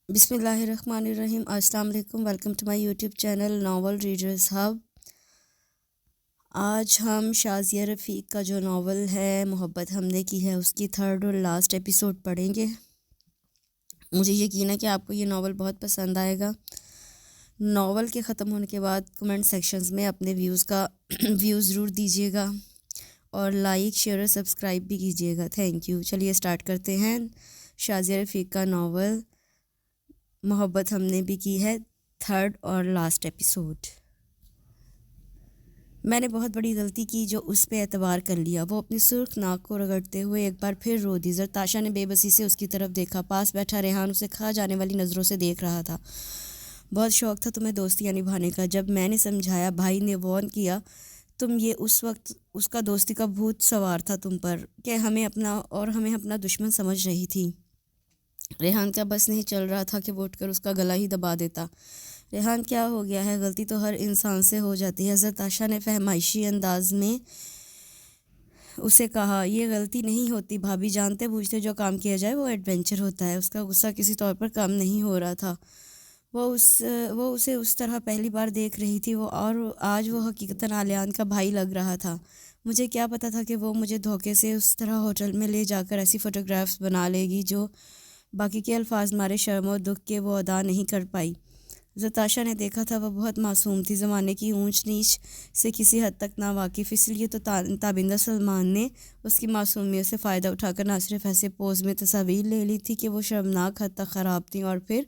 بسم اللہ الرحمن الرحیم۔ السلام علیکم، welcome to my YouTube channel novel readers hub. آج ہم شازیہ رفیق کا جو ناول ہے محبت ہم نے کی ہے اس کی تھرڈ اور لاسٹ ایپیسوڈ پڑھیں گے۔ مجھے یقین ہے کہ آپ کو یہ ناول بہت پسند آئے گا۔ ناول کے ختم ہونے کے بعد کمنٹ سیکشنز میں اپنے ویوز ضرور دیجیے گا اور لائک شیئر اور سبسکرائب بھی کیجیے گا۔ Thank you. چلیے اسٹارٹ کرتے ہیں شازیہ رفیق کا ناول محبت ہم نے بھی کی ہے، تھرڈ اور لاسٹ ایپیسوڈ۔ میں نے بہت بڑی غلطی کی جو اس پہ اعتبار کر لیا۔ وہ اپنی سرخ ناک کو رگڑتے ہوئے ایک بار پھر رو دی۔ زرتاشا نے بے بسی سے اس کی طرف دیکھا۔ پاس بیٹھا ریحان اسے کھا جانے والی نظروں سے دیکھ رہا تھا۔ بہت شوق تھا تمہیں دوستیاں نبھانے کا۔ جب میں نے سمجھایا، بھائی نے وارن کیا، تم یہ اس وقت اس کا دوستی کا بھوت سوار تھا تم پر کہ ہمیں اپنا دشمن سمجھ رہی تھی۔ ریحان کا بس نہیں چل رہا تھا کہ وہ اٹھ کر اس کا گلا ہی دبا دیتا۔ ریحان کیا ہو گیا ہے؟ غلطی تو ہر انسان سے ہو جاتی ہے، زرتاشا نے فہمائشی انداز میں اسے کہا۔ یہ غلطی نہیں ہوتی بھابی، جانتے بوجھتے جو کام کیا جائے وہ ایڈونچر ہوتا ہے۔ اس کا غصہ کسی طور پر کم نہیں ہو رہا تھا۔ وہ اسے اس طرح پہلی بار دیکھ رہی تھی اور آج وہ حقیقتاً علیان کا بھائی لگ رہا تھا۔ مجھے کیا پتا تھا کہ وہ مجھے دھوکے سے اس طرح ہوٹل میں لے جا کر ایسی فوٹوگرافز بنا لے گی جو باقی کے الفاظ مارے شرم و دکھ کے وہ ادا نہیں کر پائی۔ زرتاشا نے دیکھا تھا وہ بہت معصوم تھی، زمانے کی اونچ نیچ سے کسی حد تک ناواقف، اس لیے تو تابندہ سلمان نے اس کی معصومیت سے فائدہ اٹھا کر نہ صرف ایسے پوز میں تصاویر لے لی تھی کہ وہ شرمناک حد تک خراب تھیں، اور پھر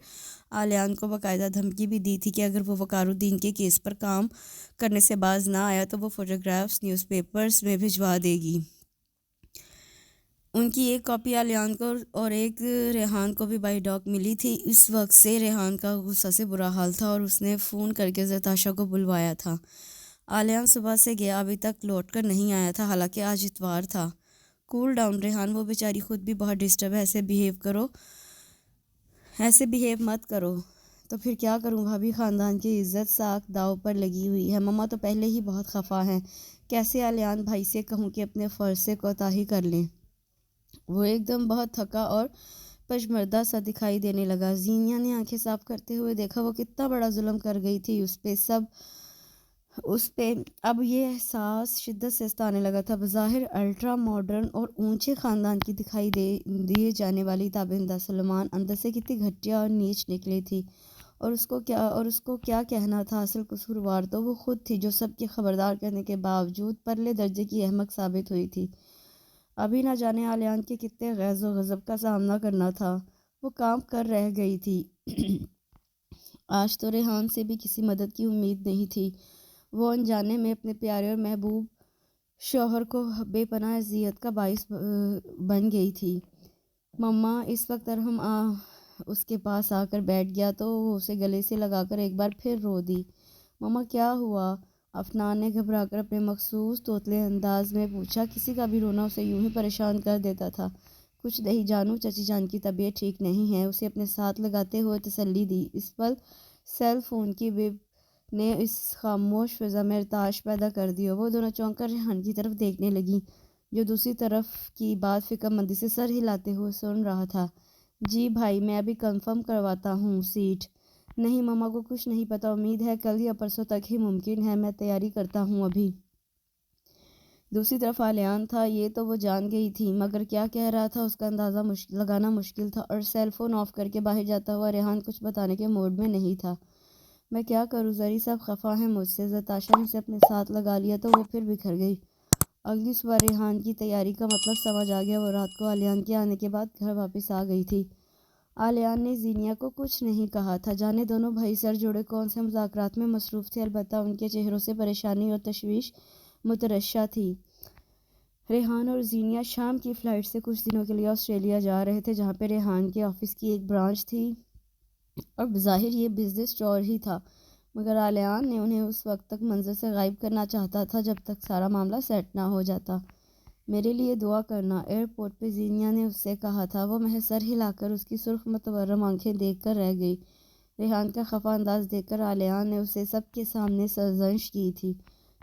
علیان کو باقاعدہ دھمکی بھی دی تھی کہ اگر وہ وقار الدین کے کیس پر کام کرنے سے باز نہ آیا تو وہ فوٹوگرافز نیوز پیپرز میں بھجوا دے گی۔ ان کی ایک کاپی علیان کو اور ایک ریحان کو بھی بائی ڈاک ملی تھی۔ اس وقت سے ریحان کا غصہ سے برا حال تھا اور اس نے فون کر کے زرتاشا کو بلوایا تھا۔ علیان صبح سے گیا، ابھی تک لوٹ کر نہیں آیا تھا، حالانکہ آج اتوار تھا۔ کول ڈاؤن ریحان، وہ بیچاری خود بھی بہت ڈسٹرب ہے، ایسے بیہیو مت کرو۔ تو پھر کیا کروں بھابی؟ خاندان کی عزت ساکھ داؤ پر لگی ہوئی ہے۔ مما تو پہلے ہی بہت خفا ہیں۔ کیسے علیان بھائی سے کہوں کہ اپنے فرض سے کوتاہی کر لیں؟ وہ ایک دم بہت تھکا اور پشمردہ سا دکھائی دینے لگا۔ زینیا نے آنکھیں صاف کرتے ہوئے دیکھا وہ کتنا بڑا ظلم کر گئی تھی اس پہ اب یہ احساس شدت سے ستانے لگا تھا۔ بظاہر الٹرا ماڈرن اور اونچے خاندان کی دکھائی دیے جانے والی تابندہ سلمان اندر سے کتنی گھٹیا اور نیچ نکلی تھی، اور اس کو کیا کہنا تھا؟ اصل قصوروار تو وہ خود تھی جو سب کے خبردار کرنے کے باوجود پرلے درجے کی احمق ثابت ہوئی تھی۔ ابھی نہ جانے علیان کے کتنے غیظ و غضب کا سامنا کرنا تھا۔ وہ کام کر رہ گئی تھی۔ آج تو ریحان سے بھی کسی مدد کی امید نہیں تھی۔ وہ انجانے میں اپنے پیارے اور محبوب شوہر کو بے پناہ اذیت کا باعث بن گئی تھی۔ مما اس وقت ارحم اس کے پاس آ کر بیٹھ گیا تو وہ اسے گلے سے لگا کر ایک بار پھر رو دی۔ مما کیا ہوا؟ افنان نے گھبرا کر اپنے مخصوص توتلے انداز میں پوچھا۔ کسی کا بھی رونا اسے یوں ہی پریشان کر دیتا تھا۔ کچھ نہیں جانو، چچی جان کی طبیعت ٹھیک نہیں ہے، اسے اپنے ساتھ لگاتے ہوئے تسلی دی۔ اس پل سیل فون کی بیپ نے اس خاموش فضا میں ارتعاش پیدا کر دی اور وہ دونوں چونک کر ریحان کی طرف دیکھنے لگیں جو دوسری طرف کی بات فکر مندی سے سر ہلاتے ہوئے سن رہا تھا۔ جی بھائی، میں ابھی کنفرم کرواتا ہوں سیٹ۔ نہیں مما کو کچھ نہیں پتا، امید ہے کل یا پرسوں تک ہی ممکن ہے، میں تیاری کرتا ہوں ابھی۔ دوسری طرف علیان تھا، یہ تو وہ جان گئی تھی، مگر کیا کہہ رہا تھا اس کا اندازہ لگانا مشکل تھا، اور سیل فون آف کر کے باہر جاتا ہوا ریحان کچھ بتانے کے موڈ میں نہیں تھا۔ میں کیا کروں، زری صاحب خفا ہیں مجھ سے۔ زرتاشا نے اسے اپنے ساتھ لگا لیا تو وہ پھر بکھر گئی۔ اگلی صبح ریحان کی تیاری کا مطلب سمجھ آ گیا۔ وہ رات کو علیان کے آنے کے بعد گھر واپس آ گئی تھی۔ علیان نے زینیا کو کچھ نہیں کہا تھا، جانے دونوں بھائی سر جوڑے کون سے مذاکرات میں مصروف تھے، البتہ ان کے چہروں سے پریشانی اور تشویش مترشح تھی۔ ریحان اور زینیا شام کی فلائٹ سے کچھ دنوں کے لیے آسٹریلیا جا رہے تھے، جہاں پہ ریحان کے آفس کی ایک برانچ تھی اور بظاہر یہ بزنس ٹور ہی تھا، مگر علیان نے انہیں اس وقت تک منظر سے غائب کرنا چاہتا تھا جب تک سارا معاملہ سیٹ نہ ہو جاتا۔ میرے لیے دعا کرنا، ایئرپورٹ پہ زینیا نے اس سے کہا تھا۔ وہ محض سر ہلا کر اس کی سرخ متورم آنکھیں دیکھ کر رہ گئی۔ ریحان کا خفا انداز دیکھ کر علیان نے اسے سب کے سامنے سرزنش کی تھی۔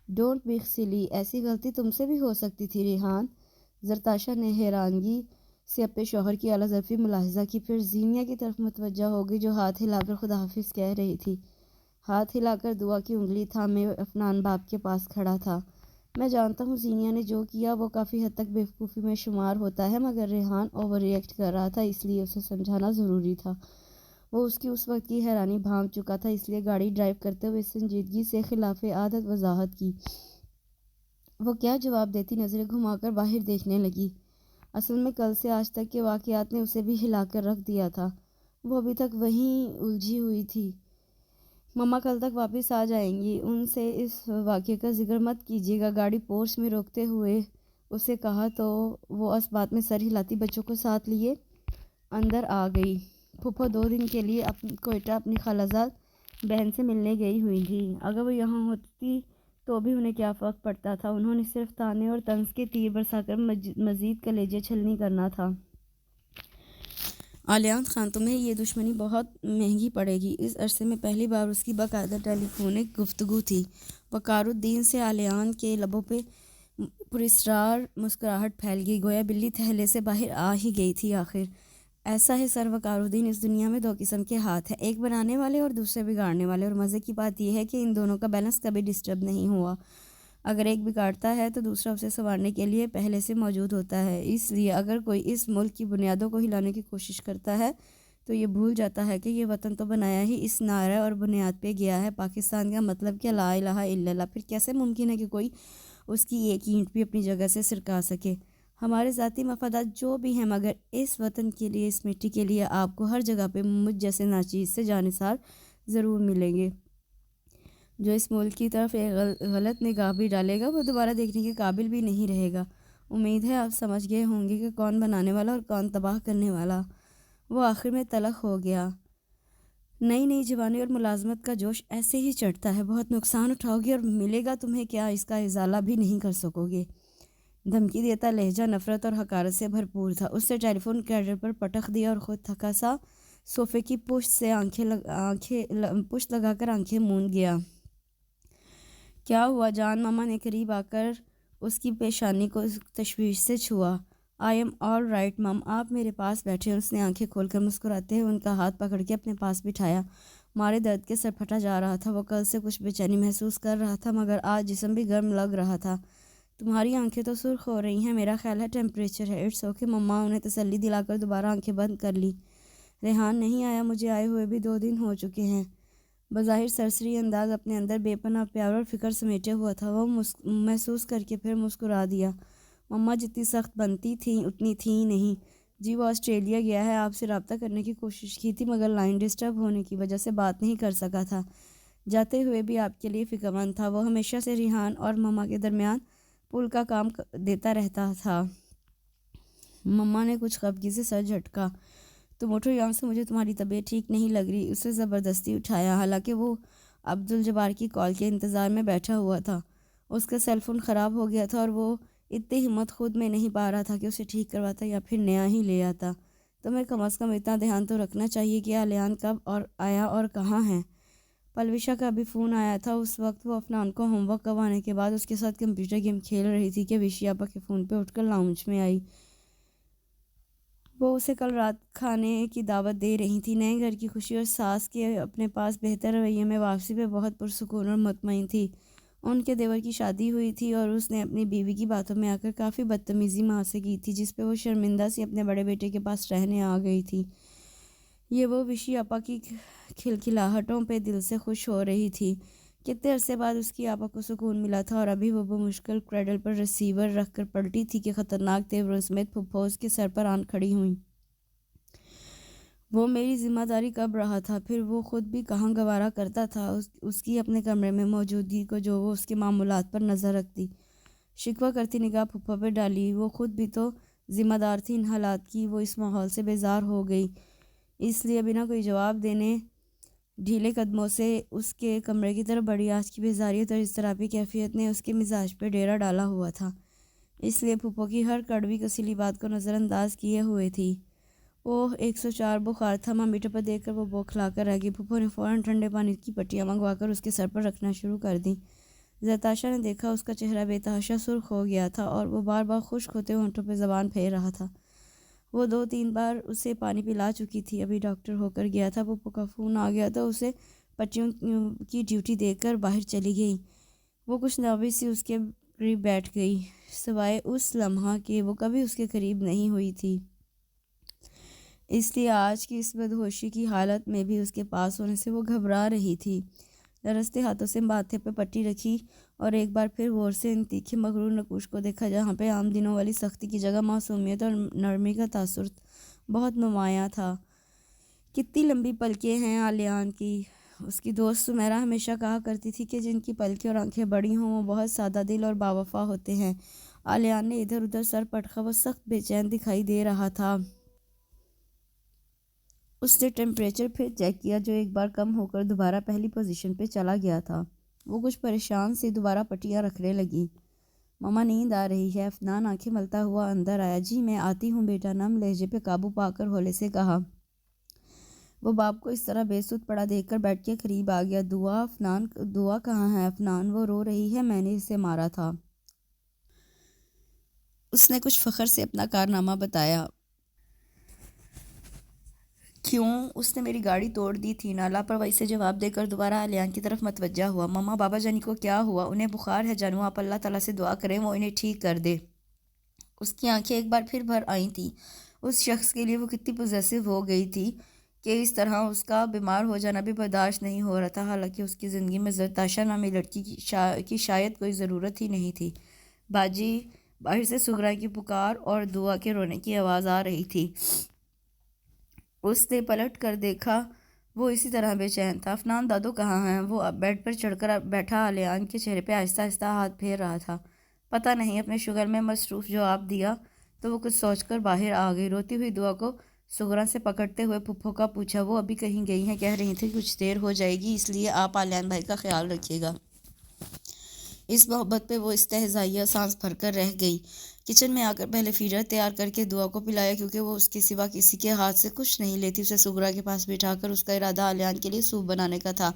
ڈونٹ بی سلی، ایسی غلطی تم سے بھی ہو سکتی تھی ریحان۔ زرتاشا نے حیرانگی سے اپنے شوہر کی اعلیٰ ظرفی ملاحظہ کی، پھر زینیا کی طرف متوجہ ہو گئی جو ہاتھ ہلا کر خدا حافظ کہہ رہی تھی۔ ہاتھ ہلا کر دعا کی انگلی تھامے عفنان باپ کے پاس کھڑا تھا۔ میں جانتا ہوں زینیا نے جو کیا وہ کافی حد تک بیوقوفی میں شمار ہوتا ہے، مگر ریحان اوور ریئیکٹ کر رہا تھا، اس لیے اسے سمجھانا ضروری تھا۔ وہ اس کی اس وقت کی حیرانی بھانپ چکا تھا، اس لیے گاڑی ڈرائیو کرتے ہوئے سنجیدگی سے خلاف عادت وضاحت کی۔ وہ کیا جواب دیتی نظریں گھما کر باہر دیکھنے لگی۔ اصل میں کل سے آج تک کے واقعات نے اسے بھی ہلا کر رکھ دیا تھا۔ وہ ابھی تک وہیں الجھی ہوئی تھی۔ مما کل تک واپس آ جائیں گی، ان سے اس واقعے کا ذکر مت کیجیے گا، گاڑی پورچ میں روکتے ہوئے اسے کہا تو وہ اس بات میں سر ہلاتی بچوں کو ساتھ لیے اندر آ گئی۔ پھوپھو 2 دن کے لیے کوئٹہ اپنی خالازاد بہن سے ملنے گئی ہوئی تھی۔ اگر وہ یہاں ہوتی تو بھی انہیں کیا فرق پڑتا تھا، انہوں نے صرف طعنے اور طنز کے تیر برسا کر مزید کلیجے چھلنی کرنا تھا۔ علیان خان، تمہیں یہ دشمنی بہت مہنگی پڑے گی۔ اس عرصے میں پہلی بار اس کی باقاعدہ ٹیلی فونک گفتگو تھی۔ وقار الدین سے علیان کے لبوں پہ پراسرار مسکراہٹ پھیل گئی، گویا بلی تھیلے سے باہر آ ہی گئی تھی آخر۔ ایسا ہے سر وقار الدین، اس دنیا میں 2 قسم کے ہاتھ ہیں، ایک بنانے والے اور دوسرے بگاڑنے والے، اور مزے کی بات یہ ہے کہ ان دونوں کا بیلنس کبھی ڈسٹرب نہیں ہوا۔ اگر ایک بگاڑتا ہے تو دوسرا اسے سنوارنے کے لیے پہلے سے موجود ہوتا ہے۔ اس لیے اگر کوئی اس ملک کی بنیادوں کو ہلانے کی کوشش کرتا ہے تو یہ بھول جاتا ہے کہ یہ وطن تو بنایا ہی اس نعرہ اور بنیاد پہ گیا ہے، پاکستان کا مطلب کیا، لا الہ الا اللہ۔ پھر کیسے ممکن ہے کہ کوئی اس کی ایک اینٹ بھی اپنی جگہ سے سرکا سکے؟ ہمارے ذاتی مفادات جو بھی ہیں، مگر اس وطن کے لیے، اس مٹی کے لیے آپ کو ہر جگہ پہ مجھ جیسے ناچیز سے جانثار ضرور ملیں گے۔ جو اس ملک کی طرف ایک غلط نگاہ بھی ڈالے گا وہ دوبارہ دیکھنے کے قابل بھی نہیں رہے گا۔ امید ہے آپ سمجھ گئے ہوں گے کہ کون بنانے والا اور کون تباہ کرنے والا۔ وہ آخر میں تلخ ہو گیا۔ نئی جوانی اور ملازمت کا جوش ایسے ہی چڑھتا ہے، بہت نقصان اٹھاؤ گے اور ملے گا تمہیں کیا، اس کا ازالہ بھی نہیں کر سکو گے۔ دھمکی دیتا لہجہ نفرت اور حقارت سے بھرپور تھا۔ اس سے ٹیلی فون کیڈر پر پٹخ دیا اور خود تھکا سا صوفے کی پشت سے پشت لگا کر آنکھیں موند گیا۔ کیا ہوا جان؟ ماما نے قریب آ کر اس کی پیشانی کو تشویش سے چھوا۔ آئی ایم آل رائٹ مم، آپ میرے پاس بیٹھے۔ اس نے آنکھیں کھول کر مسکراتے ہوئے ان کا ہاتھ پکڑ کے اپنے پاس بٹھایا۔ مارے درد کے سر پھٹا جا رہا تھا۔ وہ کل سے کچھ بے چینی محسوس کر رہا تھا، مگر آج جسم بھی گرم لگ رہا تھا۔ تمہاری آنکھیں تو سرخ ہو رہی ہیں، میرا خیال ہے ٹیمپریچر ہے۔ اٹس اوکے مما، انہیں تسلی دلا کر دوبارہ آنکھیں بند کر لی۔ ریحان نہیں آیا، مجھے آئے ہوئے بھی 2 دن ہو چکے ہیں۔ بظاہر سرسری انداز اپنے اندر بے پناہ پیار اور فکر سمیٹے ہوا تھا۔ وہ محسوس کر کے پھر مسکرا دیا۔ مما جتنی سخت بنتی تھیں اتنی تھیں نہیں۔ جی وہ آسٹریلیا گیا ہے، آپ سے رابطہ کرنے کی کوشش کی تھی، مگر لائن ڈسٹرب ہونے کی وجہ سے بات نہیں کر سکا تھا۔ جاتے ہوئے بھی آپ کے لیے فکر مند تھا۔ وہ ہمیشہ سے ریحان اور مما کے درمیان پل کا کام دیتا رہتا تھا۔ مما نے کچھ خفگی سے سر جھٹکا۔ تم اٹھو یہاں سے، مجھے تمہاری طبیعت ٹھیک نہیں لگ رہی۔ اسے زبردستی اٹھایا، حالانکہ وہ عبدالجبار کی کال کے انتظار میں بیٹھا ہوا تھا۔ اس کا سیل فون خراب ہو گیا تھا اور وہ اتنی ہمت خود میں نہیں پا رہا تھا کہ اسے ٹھیک کرواتا یا پھر نیا ہی لے آتا۔ تمہیں کم از کم اتنا دھیان تو رکھنا چاہیے کہ علیان کب اور آیا اور کہاں ہے۔ پلوشا کا بھی فون آیا تھا۔ اس وقت وہ عفنان کو ہوم ورک کروانے کے بعد اس کے ساتھ کمپیوٹر گیم کھیل رہی تھی کہ وشی آپا کے فون پہ اٹھ کر لاؤنج میں آئی۔ وہ اسے کل رات کھانے کی دعوت دے رہی تھی۔ نئے گھر کی خوشی اور ساس کے اپنے پاس بہتر رویے میں واپسی پہ بہت پرسکون اور مطمئن تھی۔ ان کے دیور کی شادی ہوئی تھی اور اس نے اپنی بیوی کی باتوں میں آ کر کافی بدتمیزی ماں سے کی تھی، جس پہ وہ شرمندہ سی اپنے بڑے بیٹے کے پاس رہنے آ گئی تھی۔ یہ وہ وشی آپا کی کھلکھلاہٹوں پہ دل سے خوش ہو رہی تھی۔ کتنے عرصے بعد اس کی آپا کو سکون ملا تھا، اور ابھی وہ بمشکل کریڈل پر ریسیور رکھ کر پلٹی تھی کہ خطرناک تیوروں سمیت پھپھو اس کے سر پر آن کھڑی ہوئیں۔ وہ میری ذمہ داری کب رہا تھا؟ پھر وہ خود بھی کہاں گوارا کرتا تھا اس کی اپنے کمرے میں موجودگی کو، جو وہ اس کے معمولات پر نظر رکھتی۔ شکوہ کرتی نگاہ پھپھو پہ ڈالی۔ وہ خود بھی تو ذمہ دار تھی ان حالات کی۔ وہ اس ماحول سے بیزار ہو گئی، اس لیے بنا کوئی جواب دینے ڈھیلے قدموں سے اس کے کمرے کی طرف بڑھی۔ آج کی بیزاریت اور اضطرابی کیفیت نے اس کے مزاج پہ ڈیرا ڈالا ہوا تھا، اس لیے پھپھو کی ہر کڑوی کسیلی بات کو نظر انداز کیے ہوئے تھی۔ اوہ 104 بخار تھا۔ ماں میٹر پر دیکھ کر وہ بوکھلا کر رہ گئی۔ پھپھو نے فوراً ٹھنڈے پانی کی پٹیاں منگوا کر اس کے سر پر رکھنا شروع کر دیں۔ زرتاشا نے دیکھا اس کا چہرہ بے تحاشا سرخ ہو گیا تھا اور وہ بار بار خشک ہوتے ہونٹوں پہ زبان پھیر رہا تھا۔ وہ 2-3 بار اسے پانی پلا چکی تھی. ابھی ڈاکٹر ہو کر گیا تھا. پپو کا فون آ گیا تو اسے پٹیوں کی ڈیوٹی دے کر باہر چلی گئی. وہ کچھ نروس سی اس کے قریب بیٹھ گئی. سوائے اس لمحہ کہ وہ کبھی اس کے قریب نہیں ہوئی تھی، اس لیے آج کی اس بدہوشی کی حالت میں بھی اس کے پاس ہونے سے وہ گھبرا رہی تھی. لرزتے ہاتھوں سے ماتھے پہ پٹی رکھی اور ایک بار پھر غور سے ان تیکھے مغرور نقوش کو دیکھا جہاں پہ عام دنوں والی سختی کی جگہ معصومیت اور نرمی کا تاثر بہت نمایاں تھا. کتنی لمبی پلکیں ہیں آلیان کی. اس کی دوست سمیرا ہمیشہ کہا کرتی تھی کہ جن کی پلکیں اور آنکھیں بڑی ہوں وہ بہت سادہ دل اور باوفا ہوتے ہیں. آلیان نے ادھر ادھر سر پٹکا. وہ سخت بے چین دکھائی دے رہا تھا. اس نے ٹیمپریچر پھر چیک کیا جو ایک بار کم ہو کر دوبارہ پہلی پوزیشن پہ چلا گیا تھا. وہ کچھ پریشان سی دوبارہ پٹیاں رکھنے لگی. ماما نیند آ رہی ہے. عفنان آنکھیں ملتا ہوا اندر آیا. جی میں آتی ہوں بیٹا. نم لہجے پہ قابو پا کر ہولے سے کہا. وہ باپ کو اس طرح بے سود پڑا دیکھ کر بیٹھ کے قریب آ گیا. دعا کہاں ہے عفنان؟ وہ رو رہی ہے. میں نے اسے مارا تھا. اس نے کچھ فخر سے اپنا کارنامہ بتایا. کیوں؟ اس نے میری گاڑی توڑ دی تھی نا. لاپرواہی سے جواب دے کر دوبارہ آلیان کی طرف متوجہ ہوا. ماما بابا جانی کو کیا ہوا؟ انہیں بخار ہے جانو. آپ اللہ تعالیٰ سے دعا کریں وہ انہیں ٹھیک کر دے. اس کی آنکھیں ایک بار پھر بھر آئی تھیں. اس شخص کے لیے وہ کتنی پوزیسو ہو گئی تھی کہ اس طرح اس کا بیمار ہو جانا بھی برداشت نہیں ہو رہا تھا. حالانکہ اس کی زندگی میں زرتاشا نامی لڑکی کی شاید کوئی ضرورت ہی نہیں تھی. باجی. باہر سے سغرا کی پکار اور دعا کے رونے کی آواز آ رہی تھی. اس نے پلٹ کر دیکھا. وہ اسی طرح بے چین تھا. عفنان دادو کہاں ہیں؟ وہ بیڈ پر چڑھ کر بیٹھا آلیان کے چہرے پہ آہستہ آہستہ ہاتھ پھیر رہا تھا. پتہ نہیں. اپنے شوگر میں مصروف جواب دیا تو وہ کچھ سوچ کر باہر آ گئی. روتی ہوئی دعا کو سغرا سے پکڑتے ہوئے پھپھو کا پوچھا. وہ ابھی کہیں گئی ہیں. کہہ رہی تھی کچھ دیر ہو جائے گی اس لیے آپ آلیان بھائی کا خیال رکھیے گا. اس محبت پہ وہ استہزائیہ سانس بھر کر رہ گئی. کچن میں آ کر پہلے فیڈر تیار کر کے دعا کو پلایا کیونکہ وہ اس کے سوا کسی کے ہاتھ سے کچھ نہیں لیتی. اسے سغرا کے پاس بٹھا کر اس کا ارادہ آلیان کے لیے سوپ بنانے کا تھا.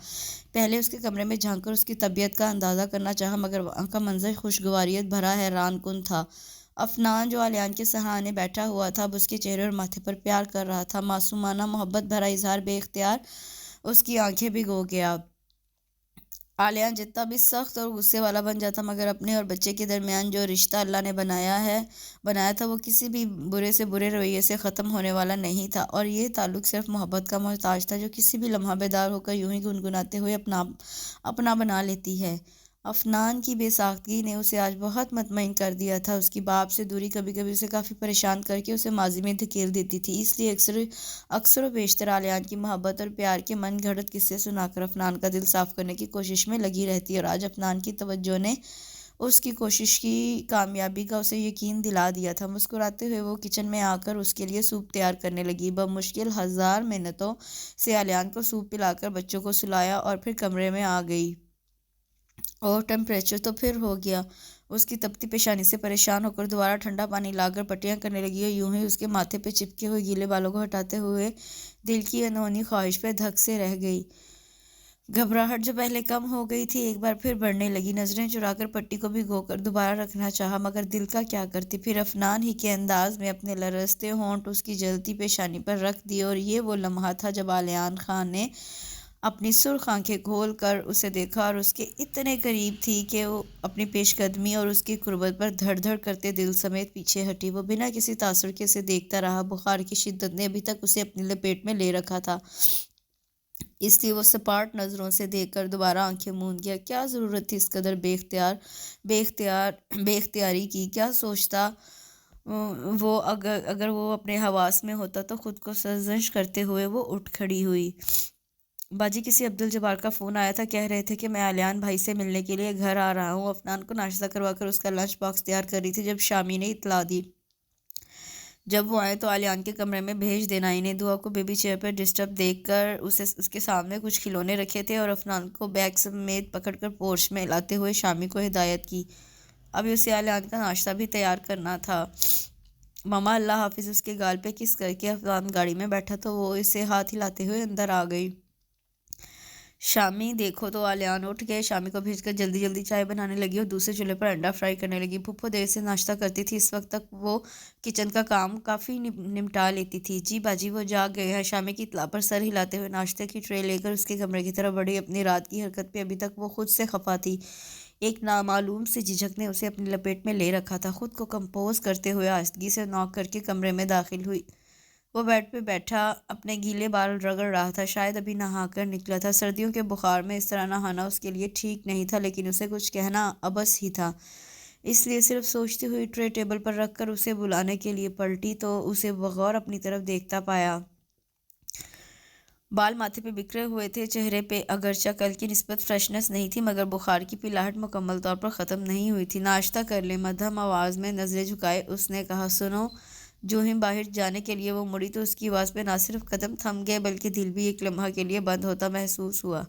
پہلے اس کے کمرے میں جھانک کر اس کی طبیعت کا اندازہ کرنا چاہا مگر وہاں کا منظر خوشگواریت بھرا حیران کن تھا. عفنان جو آلیان کے سہانے بیٹھا ہوا تھا اب اس کے چہرے اور ماتھے پر پیار کر رہا تھا. معصومانہ محبت بھرا اظہار بے اختیار اس کی آنکھیں بھگو گیا. آلیان جتنا بھی سخت اور غصے والا بن جاتا مگر اپنے اور بچے کے درمیان جو رشتہ اللہ نے بنایا تھا وہ کسی بھی برے سے برے رویے سے ختم ہونے والا نہیں تھا. اور یہ تعلق صرف محبت کا محتاج تھا جو کسی بھی لمحہ بیدار ہو کر یوں ہی گنگناتے ہوئے اپنا بنا لیتی ہے. عفنان کی بے ساختگی نے اسے آج بہت مطمئن کر دیا تھا. اس کی باپ سے دوری کبھی کبھی اسے کافی پریشان کر کے اسے ماضی میں دھکیل دیتی تھی. اس لیے اکثر و بیشتر آلیان کی محبت اور پیار کے من گھڑت قصے سنا کر عفنان کا دل صاف کرنے کی کوشش میں لگی رہتی. اور آج عفنان کی توجہ نے اس کی کوشش کی کامیابی کا اسے یقین دلا دیا تھا. مسکراتے ہوئے وہ کچن میں آ کر اس کے لیے سوپ تیار کرنے لگی. بمشکل 1000 منٹوں سے آلیان کو سوپ پلا کر بچوں کو سلایا اور پھر کمرے میں آ گئی. اور ٹیمپریچر تو پھر ہو گیا. اس کی تپتی پیشانی سے پریشان ہو کر دوبارہ ٹھنڈا پانی لا کر پٹیاں کرنے لگی اور یوں ہی اس کے ماتھے پہ چپکے ہوئے گیلے بالوں کو ہٹاتے ہوئے دل کی انہونی خواہش پہ دھک سے رہ گئی. گھبراہٹ جو پہلے کم ہو گئی تھی ایک بار پھر بڑھنے لگی. نظریں چرا کر پٹی کو بھگو کر دوبارہ رکھنا چاہا مگر دل کا کیا کرتی. پھر عفنان ہی کے انداز میں اپنے لرزتے ہونٹ اس کی جلتی پیشانی پر رکھ دیے. اور یہ وہ لمحہ تھا جب آلیان خان نے اپنی سرخ آنکھیں کھول کر اسے دیکھا اور اس کے اتنے قریب تھی کہ وہ اپنی پیش قدمی اور اس کی قربت پر دھڑ دھڑ کرتے دل سمیت پیچھے ہٹی. وہ بنا کسی تاثر کے اسے دیکھتا رہا. بخار کی شدت نے ابھی تک اسے اپنی لپیٹ میں لے رکھا تھا اس لیے وہ سپاٹ نظروں سے دیکھ کر دوبارہ آنکھیں موند گیا. کیا ضرورت تھی اس قدر بے اختیاری کی؟ کیا سوچتا وہ اگر وہ اپنے حواس میں ہوتا تو خود کو سرزنش کرتے ہوئے وہ اٹھ کھڑی ہوئی. باجی کسی عبدالجبار کا فون آیا تھا. کہہ رہے تھے کہ میں آلیان بھائی سے ملنے کے لیے گھر آ رہا ہوں. عفنان کو ناشتہ کروا کر اس کا لنچ باکس تیار کر رہی تھی جب شامی نے اطلاع دی. جب وہ آئے تو آلیان کے کمرے میں بھیج دینا انہیں. دعا کو بیبی چیئر پر ڈسٹرب دیکھ کر اس کے سامنے کچھ کھلونے رکھے تھے اور عفنان کو بیگ سمیت پکڑ کر پورچ میں لاتے ہوئے شامی کو ہدایت کی. ابھی اسے آلیان کا ناشتہ بھی تیار کرنا تھا. ماما اللہ حافظ. اس کے گال پہ کس کر کے عفنان گاڑی میں بیٹھا تو وہ اسے ہاتھ ہلاتے ہوئے اندر آ گئی. شامی دیکھو تو آلیان اٹھ گئے، شامی کو بھیج کر جلدی جلدی چائے بنانے لگی اور دوسرے چولہے پر انڈا فرائی کرنے لگی۔ پھپھو دیر سے ناشتہ کرتی تھی، اس وقت تک وہ کچن کا کام کافی نمٹا لیتی تھی۔ جی باجی وہ جاگ گئے ہیں، شامی کی اطلاع پر سر ہلاتے ہوئے ناشتے کی ٹرے لے کر اس کے کمرے کی طرف بڑھی۔ اپنی رات کی حرکت پہ ابھی تک وہ خود سے خفا تھی۔ ایک نامعلوم سے جھجک نے اسے اپنی لپیٹ میں لے رکھا تھا۔ خود کو کمپوز کرتے ہوئے آہستگی سے نوک کر کے کمرے میں داخل ہوئی۔ وہ بیڈ پہ بیٹھا اپنے گیلے بال رگڑ رہا تھا، شاید ابھی نہا کر نکلا تھا۔ سردیوں کے بخار میں اس طرح نہانا اس کے لیے ٹھیک نہیں تھا، لیکن اسے کچھ کہنا عبث ہی تھا، اس لیے صرف سوچتی ہوئی ٹرے ٹیبل پر رکھ کر اسے بلانے کے لیے پلٹی تو اسے بغور اپنی طرف دیکھتا پایا۔ بال ماتھے پہ بکھرے ہوئے تھے، چہرے پہ اگرچہ کل کی نسبت فریشنس نہیں تھی، مگر بخار کی پلاہٹ مکمل طور پر ختم نہیں ہوئی تھی۔ ناشتہ کر لیں، مدھم آواز میں نظریں جھکائے اس نے کہا۔ سنو۔ جو ہی باہر جانے کے لیے وہ مڑی تو اس کی آواز پہ نہ صرف قدم تھم گئے بلکہ دل بھی ایک لمحہ کے لیے بند ہوتا محسوس ہوا۔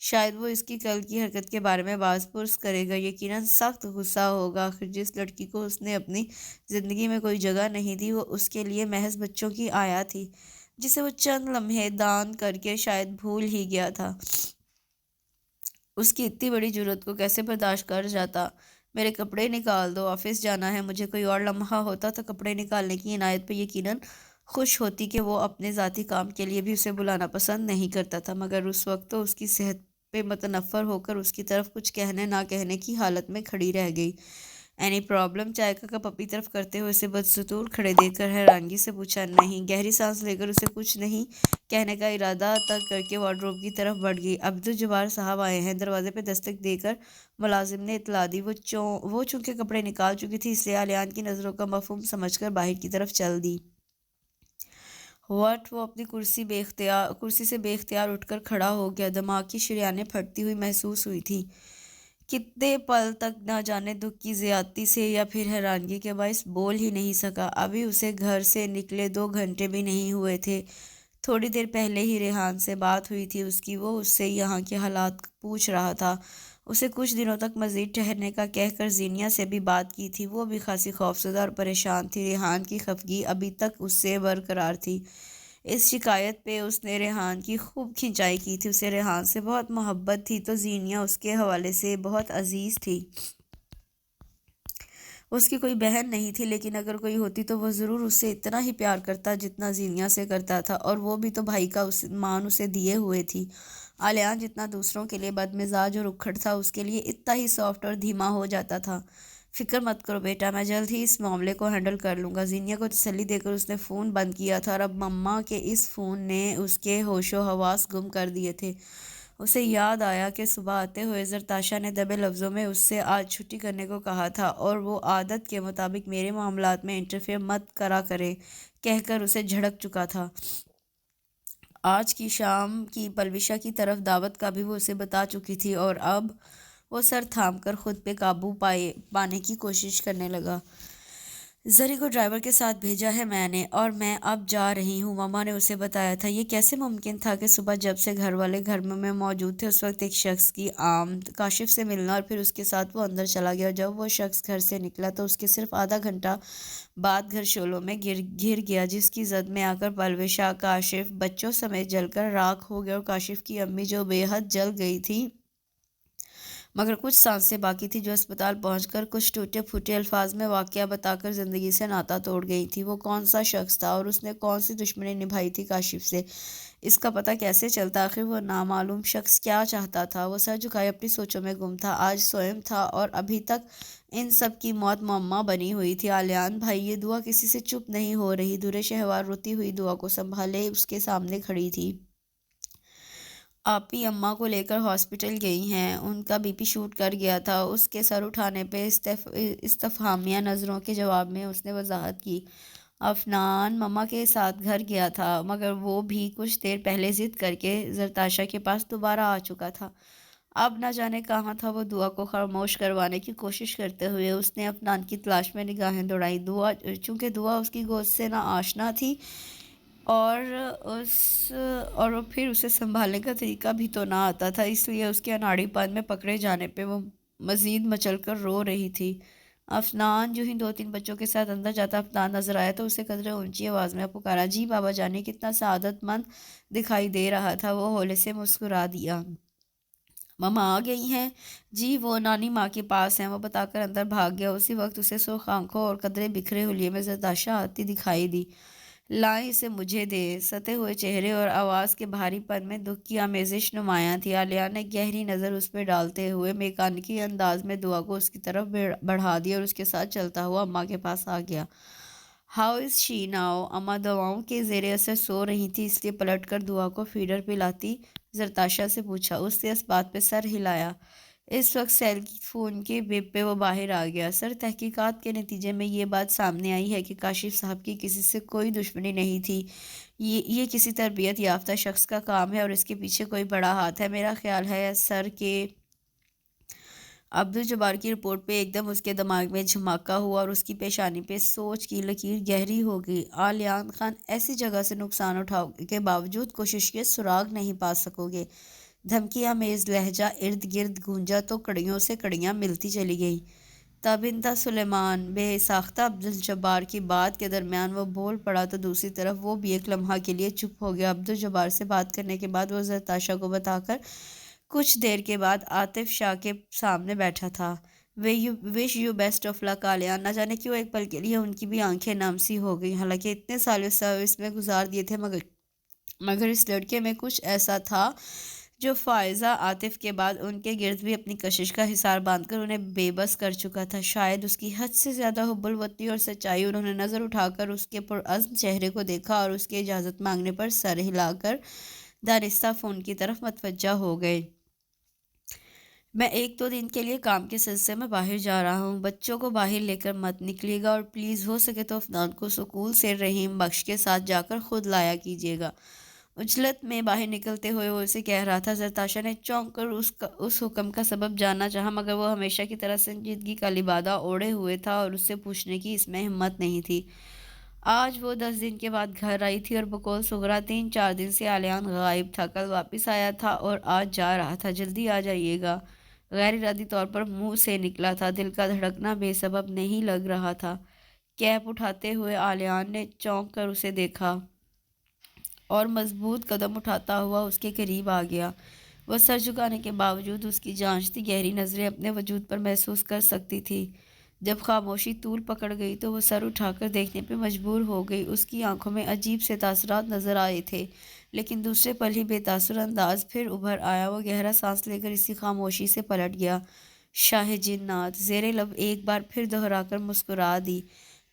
شاید وہ اس کی کل کی حرکت کے بارے میں باز پرس کرے گا، یقیناً سخت غصہ ہوگا۔ آخر جس لڑکی کو اس نے اپنی زندگی میں کوئی جگہ نہیں دی، وہ اس کے لیے محض بچوں کی آیا تھی، جسے وہ چند لمحے دان کر کے شاید بھول ہی گیا تھا۔ اس کی اتنی بڑی جرأت کو کیسے برداشت کر جاتا؟ میرے کپڑے نکال دو، آفس جانا ہے۔ مجھے کوئی اور لمحہ ہوتا تو کپڑے نکالنے کی عنایت پہ یقیناً خوش ہوتی کہ وہ اپنے ذاتی کام کے لیے بھی اسے بلانا پسند نہیں کرتا تھا، مگر اس وقت تو اس کی صحت پہ متنفر ہو کر اس کی طرف کچھ کہنے نہ کہنے کی حالت میں کھڑی رہ گئی۔ Any problem? چائے کا کپ اپنی طرف کرتے ہوئے اسے بدستور کھڑے دیکھ کر حیرانگی سے پوچھا۔ نہیں۔ گہری سانس لے کر اسے کچھ نہیں کہنے کا ارادہ تک کر کے وارڈروب کی طرف بڑھ گئی۔ عبدالجبار صاحب آئے ہیں۔ دروازے پہ دستک دے کر ملازم نے اطلاع دی۔ وہ چونکہ کپڑے نکال چکی تھی، اس لیے آلیان کی نظروں کا مفہوم سمجھ کر باہر کی طرف چل دی۔ وہ اپنی کرسی سے بے اختیار اٹھ کر کھڑا ہو گیا۔ دماغ کی شریانیں پھٹتی ہوئی محسوس ہوئی تھی۔ کتنے پل تک نہ جانے دکھ کی زیادتی سے یا پھر حیرانگی کے باعث بول ہی نہیں سکا۔ ابھی اسے گھر سے نکلے 2 گھنٹے بھی نہیں ہوئے تھے۔ تھوڑی دیر پہلے ہی ریحان سے بات ہوئی تھی اس کی، وہ اس سے یہاں کے حالات پوچھ رہا تھا۔ اسے کچھ دنوں تک مزید ٹھہرنے کا کہہ کر زینیا سے بھی بات کی تھی۔ وہ بھی خاصی خوفزدہ اور پریشان تھی۔ ریحان کی خفگی ابھی تک اس سے برقرار تھی۔ اس شکایت پہ اس نے ریحان کی خوب کھنچائی کی تھی۔ اسے ریحان سے بہت محبت تھی تو زینیا اس کے حوالے سے بہت عزیز تھی۔ اس کی کوئی بہن نہیں تھی، لیکن اگر کوئی ہوتی تو وہ ضرور اس سے اتنا ہی پیار کرتا جتنا زینیا سے کرتا تھا، اور وہ بھی تو بھائی کا مان اسے دیے ہوئے تھی۔ آلیان جتنا دوسروں کے لیے بد مزاج اور اکھڑ تھا، اس کے لیے اتنا ہی سافٹ اور دھیما ہو جاتا تھا۔ فکر مت کرو بیٹا، میں جلد ہی اس معاملے کو ہینڈل کر لوں گا۔ زینیا کو تسلی دے کر اس نے فون بند کیا تھا، اور اب مما کے اس فون نے اس کے ہوش و حواس گم کر دیے تھے۔ اسے یاد آیا کہ صبح آتے ہوئے زرتاشا نے دبے لفظوں میں اس سے آج چھٹی کرنے کو کہا تھا، اور وہ عادت کے مطابق میرے معاملات میں انٹرفیئر مت کرا کرے کہہ کر اسے جھڑک چکا تھا۔ آج کی شام کی پلوشا کی طرف دعوت کا بھی وہ اسے بتا چکی تھی، اور اب وہ سر تھام کر خود پہ قابو پانے کی کوشش کرنے لگا۔ زری کو ڈرائیور کے ساتھ بھیجا ہے میں نے، اور میں اب جا رہی ہوں، مما نے اسے بتایا تھا۔ یہ کیسے ممکن تھا کہ صبح جب سے گھر والے گھر میں موجود تھے، اس وقت ایک شخص کی آمد کاشف سے ملنا، اور پھر اس کے ساتھ وہ اندر چلا گیا، اور جب وہ شخص گھر سے نکلا تو اس کے صرف آدھا گھنٹہ بعد گھر شعلوں میں گر گیا، جس کی زد میں آ کر پلوشا، کاشف بچوں سمیت جل کر راکھ ہو گیا، اور کاشف کی امی جو بے حد جل گئی تھی مگر کچھ سانسیں باقی تھی، جو اسپتال پہنچ کر کچھ ٹوٹے پھوٹے الفاظ میں واقعہ بتا کر زندگی سے ناتا توڑ گئی تھی۔ وہ کون سا شخص تھا، اور اس نے کون سی دشمنی نبھائی تھی کاشف سے؟ اس کا پتہ کیسے چلتا؟ آخر وہ نامعلوم شخص کیا چاہتا تھا؟ وہ سر جھکائے اپنی سوچوں میں گم تھا۔ آج سوئم تھا، اور ابھی تک ان سب کی موت معمہ بنی ہوئی تھی۔ آلیان بھائی، یہ دعا کسی سے چپ نہیں ہو رہی۔ درے شہوار روتی ہوئی دعا کو سنبھالے اس کے سامنے کھڑی تھی۔ آپی اماں کو لے کر ہاسپٹل گئی ہیں، ان کا بی پی شوٹ کر گیا تھا۔ اس کے سر اٹھانے پہ استفہامیہ نظروں کے جواب میں اس نے وضاحت کی۔ افنان مما کے ساتھ گھر گیا تھا، مگر وہ بھی کچھ دیر پہلے ضد کر کے زرتاشا کے پاس دوبارہ آ چکا تھا۔ اب نہ جانے کہاں تھا وہ دعا کو خاموش کروانے کی کوشش کرتے ہوئے اس نے افنان کی تلاش میں نگاہیں دوڑائی۔ چونکہ دعا اس کی گود سے نا آشنا تھی، اور پھر اسے سنبھالنے کا طریقہ بھی تو نہ آتا تھا، اس لیے اس کے اناڑی پن میں پکڑے جانے پہ وہ مزید مچل کر رو رہی تھی۔ افنان جو ہی 2-3 بچوں کے ساتھ اندر جاتا افنان نظر آیا تو اسے قدرے اونچی آواز میں پکارا، جی بابا جانے کتنا سعادت مند دکھائی دے رہا تھا۔ وہ ہولے سے مسکرا دیا۔ ماما آ گئی ہیں؟ جی وہ نانی ماں کے پاس ہیں، وہ بتا کر اندر بھاگ گیا۔ اسی وقت اسے سرخ آنکھوں اور قدرے بکھرے حلیے میں زرتاشا آتی دکھائی دی۔ لائیں اسے مجھے دے۔ ستے ہوئے چہرے اور آواز کے بھاری پن میں دکھ کی آمیزش نمایاں تھی۔ عالیہ نے گہری نظر اس پہ ڈالتے ہوئے میکانکی انداز میں دعا کو اس کی طرف بڑھا دیا اور اس کے ساتھ چلتا ہوا اماں کے پاس آ گیا۔ How is she now? اماں دواؤں کے زیر اثر سو رہی تھی، اس لیے پلٹ کر دعا کو فیڈر پلاتی زرتاشا سے پوچھا۔ اس نے اس بات پہ سر ہلایا۔ اس وقت سیل فون کے بیپ پہ وہ باہر آ گیا۔ سر تحقیقات کے نتیجے میں یہ بات سامنے آئی ہے کہ کاشف صاحب کی کسی سے کوئی دشمنی نہیں تھی۔ یہ کسی تربیت یافتہ شخص کا کام ہے اور اس کے پیچھے کوئی بڑا ہاتھ ہے۔ میرا خیال ہے سر کہ عبدالجبار کی رپورٹ پہ ایک دم اس کے دماغ میں جھماکہ ہوا اور اس کی پیشانی پہ سوچ کی لکیر گہری ہو گئی۔ علیان خان ایسی جگہ سے نقصان اٹھاؤ کے باوجود کوشش کے سراغ نہیں پا سکو گے۔ دھمکی آمیز لہجہ ارد گرد گونجا تو کڑیوں سے کڑیاں ملتی چلی گئی۔ تابندہ سلیمان بے ساختہ عبدالجبار کی بات کے درمیان وہ بول پڑا تو دوسری طرف وہ بھی ایک لمحہ کے لیے چپ ہو گیا۔ عبدالجبار سے بات کرنے کے بعد وہ زرتاشا کو بتا کر کچھ دیر کے بعد عاطف شاہ کے سامنے بیٹھا تھا۔ وش یو بیسٹ آف لک عالیان۔ نہ جانے کیوں ایک پل کے لیے ان کی بھی آنکھیں نم سی ہو گئیں، حالانکہ اتنے سال اس سروس میں گزار دیے تھے، مگر اس لڑکے میں کچھ ایسا تھا جو فائزہ عاطف کے بعد ان کے گرد بھی اپنی کشش کا حصار باندھ کر انہیں بے بس کر چکا تھا۔ شاید اس کی حد سے زیادہ حب الوطنی اور سچائی۔ انہوں نے نظر اٹھا کر اس کے پرعزم چہرے کو دیکھا اور اس کے اجازت مانگنے پر سر ہلا کر دانستہ فون کی طرف متوجہ ہو گئے۔ میں 1-2 دن کے لیے کام کے سلسلے میں باہر جا رہا ہوں، بچوں کو باہر لے کر مت نکلیے گا اور پلیز ہو سکے تو افنان کو سکول سے رحیم بخش کے ساتھ جا کر خود لایا کیجیے گا۔ اجلت میں باہر نکلتے ہوئے وہ اسے کہہ رہا تھا۔ زرتاشا نے چونک کر اس حکم کا سبب جاننا چاہا، مگر وہ ہمیشہ کی طرح سنجیدگی کا لبادہ اوڑھے ہوئے تھا اور اس سے پوچھنے کی اس میں ہمت نہیں تھی۔ آج وہ 10 دن کے بعد گھر آئی تھی اور بقول صغرا 3-4 دن سے علیان غائب تھا، کل واپس آیا تھا اور آج جا رہا تھا۔ جلدی آ جائیے گا، غیر ارادی طور پر منہ سے نکلا تھا، دل کا دھڑکنا بے سبب نہیں لگ رہا تھا۔ کیپ اٹھاتے ہوئے علیان نے چونک کر اسے دیکھا اور مضبوط قدم اٹھاتا ہوا اس کے قریب آ گیا۔ وہ سر جھکانے کے باوجود اس کی جانچتی گہری نظریں اپنے وجود پر محسوس کر سکتی تھی۔ جب خاموشی طول پکڑ گئی تو وہ سر اٹھا کر دیکھنے پہ مجبور ہو گئی۔ اس کی آنکھوں میں عجیب سے تاثرات نظر آئے تھے، لیکن دوسرے پل ہی بے تاثر انداز پھر ابھر آیا۔ وہ گہرا سانس لے کر اسی خاموشی سے پلٹ گیا۔ شاہ جنات زیر لب ایک بار پھر دہرا کر مسکرا دی۔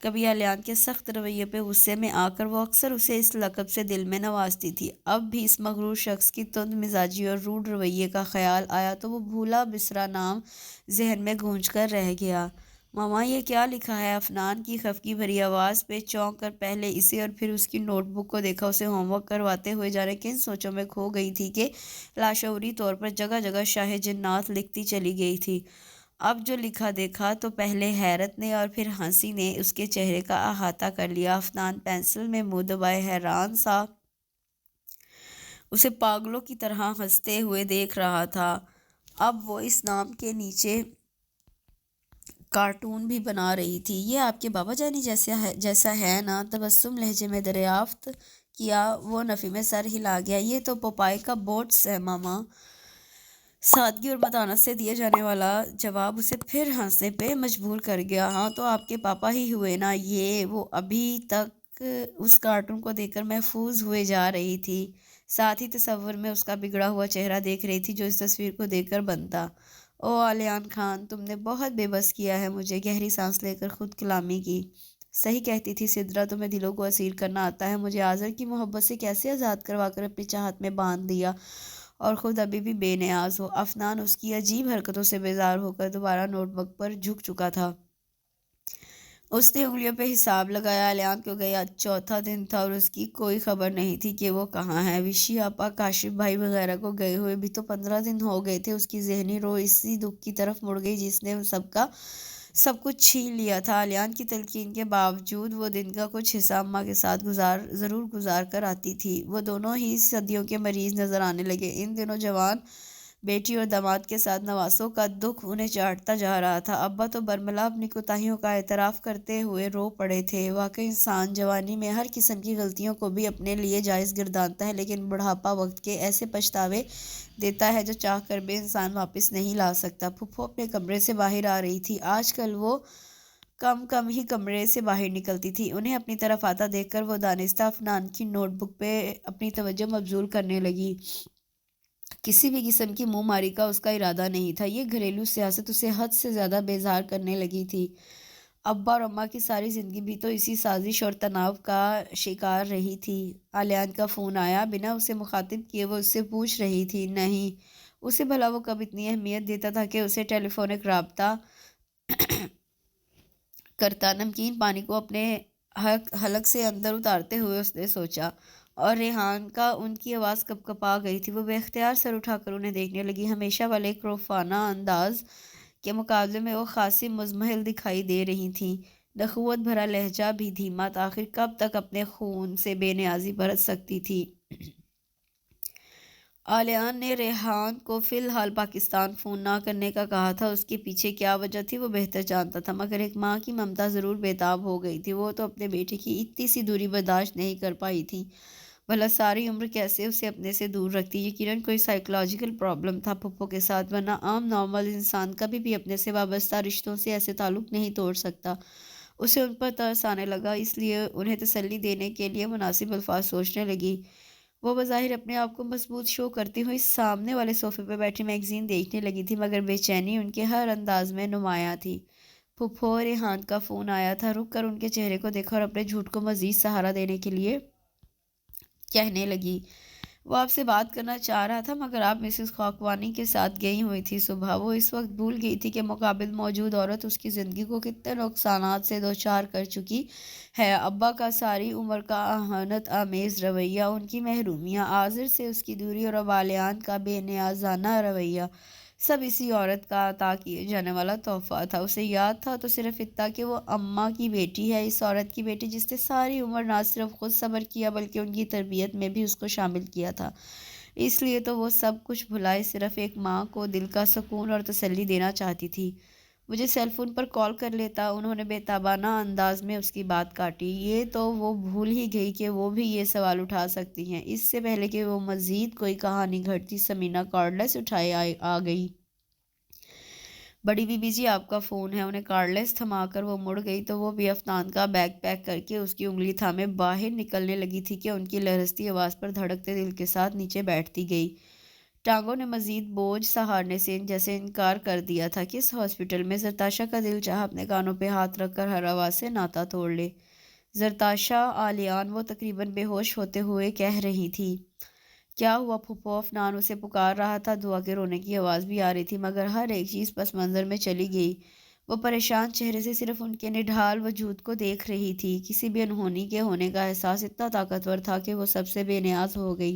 کبھی علیان کے سخت رویے پہ غصے میں آ کر وہ اکثر اسے اس لقب سے دل میں نوازتی تھی، اب بھی اس مغرور شخص کی تند مزاجی اور روڈ رویے کا خیال آیا تو وہ بھولا بسرا نام ذہن میں گونج کر رہ گیا۔ ماما یہ کیا لکھا ہے؟ افنان کی خفگی بھری آواز پہ چونک کر پہلے اسے اور پھر اس کی نوٹ بک کو دیکھا۔ اسے ہوم ورک کرواتے ہوئے جانے کن سوچوں میں کھو گئی تھی کہ لاشعوری طور پر جگہ جگہ شاہ جنات لکھتی چلی گئی تھی۔ اب جو لکھا دیکھا تو پہلے حیرت نے اور پھر ہنسی نے اس کے چہرے کا احاطہ کر لیا۔ افنان پینسل میں منہ دبائے حیران سا اسے پاگلوں کی طرح ہنستے ہوئے دیکھ رہا تھا۔ اب وہ اس نام کے نیچے کارٹون بھی بنا رہی تھی۔ یہ آپ کے بابا جانی جیسا ہے نا؟ تبسم لہجے میں دریافت کیا۔ وہ نفی میں سر ہلا گیا۔ یہ تو پوپائے کا بوٹس ہے ماما۔ سادگی اور متانت سے دیے جانے والا جواب اسے پھر ہنسنے پہ مجبور کر گیا۔ ہاں تو آپ کے پاپا ہی ہوئے نا یہ؟ وہ ابھی تک اس کارٹون کو دیکھ کر محفوظ ہوئے جا رہی تھی، ساتھ ہی تصور میں اس کا بگڑا ہوا چہرہ دیکھ رہی تھی جو اس تصویر کو دیکھ کر بنتا۔ او علیان خان، تم نے بہت بے بس کیا ہے مجھے۔ گہری سانس لے کر خود کلامی کی۔ صحیح کہتی تھی سدرا، تمہیں دلوں کو اسیر کرنا آتا ہے۔ مجھے آذر کی محبت سے کیسے آزاد کروا کر اپنی چاہت میں باندھ دیا اور خود ابھی بھی بے نیاز ہو۔ افنان اس کی عجیب حرکتوں سے بیزار ہو کر دوبارہ نوٹ بک پر جھک چکا تھا۔ اس نے انگلیوں پہ حساب لگایا۔ علیان کو گیا 4تھا دن تھا اور اس کی کوئی خبر نہیں تھی کہ وہ کہاں ہے۔ وشی آپا، کاشف بھائی وغیرہ کو گئے ہوئے بھی تو 15 دن ہو گئے تھے۔ اس کی ذہنی رو اسی دکھ کی طرف مڑ گئی جس نے سب کچھ چھین لیا تھا۔ علیان کی تلقین کے باوجود وہ دن کا کچھ حصہ اماں کے ساتھ ضرور گزار کر آتی تھی۔ وہ دونوں ہی صدیوں کے مریض نظر آنے لگے۔ ان دنوں جوان بیٹی اور داماد کے ساتھ نواسوں کا دکھ انہیں چاٹتا جا رہا تھا۔ ابا تو برملا اپنی کوتاہیوں کا اعتراف کرتے ہوئے رو پڑے تھے۔ واقعی انسان جوانی میں ہر قسم کی غلطیوں کو بھی اپنے لیے جائز گردانتا ہے، لیکن بڑھاپا وقت کے ایسے پچھتاوے دیتا ہے جو چاہ کر بھی انسان واپس نہیں لا سکتا۔ پھپھو اپنے کمرے سے باہر آ رہی تھی۔ آج کل وہ کم ہی کمرے سے باہر نکلتی تھی۔ انہیں اپنی طرف آتا دیکھ کر وہ دانستہ افنان کی نوٹ بک پہ اپنی توجہ مبذول کرنے لگی۔ کسی بھی قسم کی منہ ماری کا اس کا ارادہ نہیں تھا۔ یہ گھریلو سیاست اسے حد سے زیادہ بیزار کرنے لگی تھی۔ ابا اور اماں کی ساری زندگی بھی تو اسی سازش اور تناؤ کا شکار رہی تھی۔ آلیان کا فون آیا۔ بنا اسے مخاطب کیے وہ اس سے پوچھ رہی تھی، نہیں اسے بھلا وہ کب اتنی اہمیت دیتا تھا کہ اسے ٹیلی فونک رابطہ کرتا۔ نمکین پانی کو اپنے حلق سے اندر اتارتے ہوئے اس نے سوچا، اور ریحان کا ان کی آواز کپ کپا گئی تھی۔ وہ بے اختیار سر اٹھا کر انہیں دیکھنے لگی۔ ہمیشہ والے کروفانہ انداز کے مقابلے میں وہ خاصی مضمحل دکھائی دے رہی تھیں۔ نخوت بھرا لہجہ بھی دھیما تھا۔ آخر کب تک اپنے خون سے بے نیازی برت سکتی تھی؟ آلیان نے ریحان کو فی الحال پاکستان فون نہ کرنے کا کہا تھا۔ اس کے پیچھے کیا وجہ تھی وہ بہتر جانتا تھا، مگر ایک ماں کی ممتا ضرور بےتاب ہو گئی تھی۔ وہ تو اپنے بیٹے کی اتنی سی دوری برداشت نہیں کر پائی تھی۔ بھلا ساری عمر کیسے اسے اپنے سے دور رکھتی؟ یقیناً کوئی سائیکولوجیکل پرابلم تھا پھپھو کے ساتھ، ورنہ عام نارمل انسان کبھی بھی اپنے سے وابستہ رشتوں سے ایسے تعلق نہیں توڑ سکتا۔ اسے ان پر ترس آنے لگا، اس لیے انہیں تسلی دینے کے لیے مناسب الفاظ سوچنے لگی۔ وہ بظاہر اپنے آپ کو مضبوط شو کرتی ہوئی سامنے والے صوفے پہ بیٹھی میگزین دیکھنے لگی تھی، مگر بے چینی ان کے ہر انداز میں نمایاں تھی۔ پھپھو، ریحان کا فون آیا تھا۔ رک کر ان کے چہرے کو دیکھا اور اپنے جھوٹ کو مزید سہارا دینے کے لیے کہنے لگی، وہ آپ سے بات کرنا چاہ رہا تھا، مگر آپ مسز خاکوانی کے ساتھ گئی ہوئی تھی صبح۔ وہ اس وقت بھول گئی تھی کہ مقابل موجود عورت اس کی زندگی کو کتنے نقصانات سے دوچار کر چکی ہے۔ ابا کا ساری عمر کا اہانت آمیز رویہ، ان کی محرومیاں، آذر سے اس کی دوری، اور اب آلیان کا بے نیازانہ رویہ، سب اسی عورت کا عطا کیے جانے والا تحفہ تھا۔ اسے یاد تھا تو صرف اتنا کہ وہ اماں کی بیٹی ہے، اس عورت کی بیٹی جس نے ساری عمر نہ صرف خود صبر کیا بلکہ ان کی تربیت میں بھی اس کو شامل کیا تھا۔ اس لیے تو وہ سب کچھ بھلائے صرف ایک ماں کو دل کا سکون اور تسلی دینا چاہتی تھی۔ مجھے سیل فون پر کال کر لیتا، انہوں نے بے تابانہ انداز میں اس کی بات کاٹی۔ یہ تو وہ بھول ہی گئی کہ وہ بھی یہ سوال اٹھا سکتی ہیں۔ اس سے پہلے کہ وہ مزید کوئی کہانی گھڑتی، سمینا کارڈلیس اٹھائے آ گئی۔ بڑی بی بی جی، آپ کا فون ہے۔ انہیں کارڈلیس تھما کر وہ مڑ گئی تو وہ بھی افنان کا بیگ پیک کر کے اس کی انگلی تھامے باہر نکلنے لگی تھی کہ ان کی لرزتی آواز پر دھڑکتے دل کے ساتھ نیچے بیٹھتی گئی۔ ٹانگوں نے مزید بوجھ سہارنے سے جیسے انکار کر دیا تھا۔ کس ہاسپٹل میں؟ زرتاشا کا دل چاہا اپنے کانوں پہ ہاتھ رکھ کر ہر آواز سے ناتا توڑ لے۔ زرتاشا، آلیان، وہ تقریباً بے ہوش ہوتے ہوئے کہہ رہی تھی۔ کیا ہوا پھپھو؟ افنان اسے پکار رہا تھا۔ دعا کے رونے کی آواز بھی آ رہی تھی، مگر ہر ایک چیز پس منظر میں چلی گئی۔ وہ پریشان چہرے سے صرف ان کے نڈھال وجود کو دیکھ رہی تھی۔ کسی بھی انہونی کے ہونے کا احساس اتنا طاقتور تھا کہ وہ سب سے بے نیاز ہو گئی۔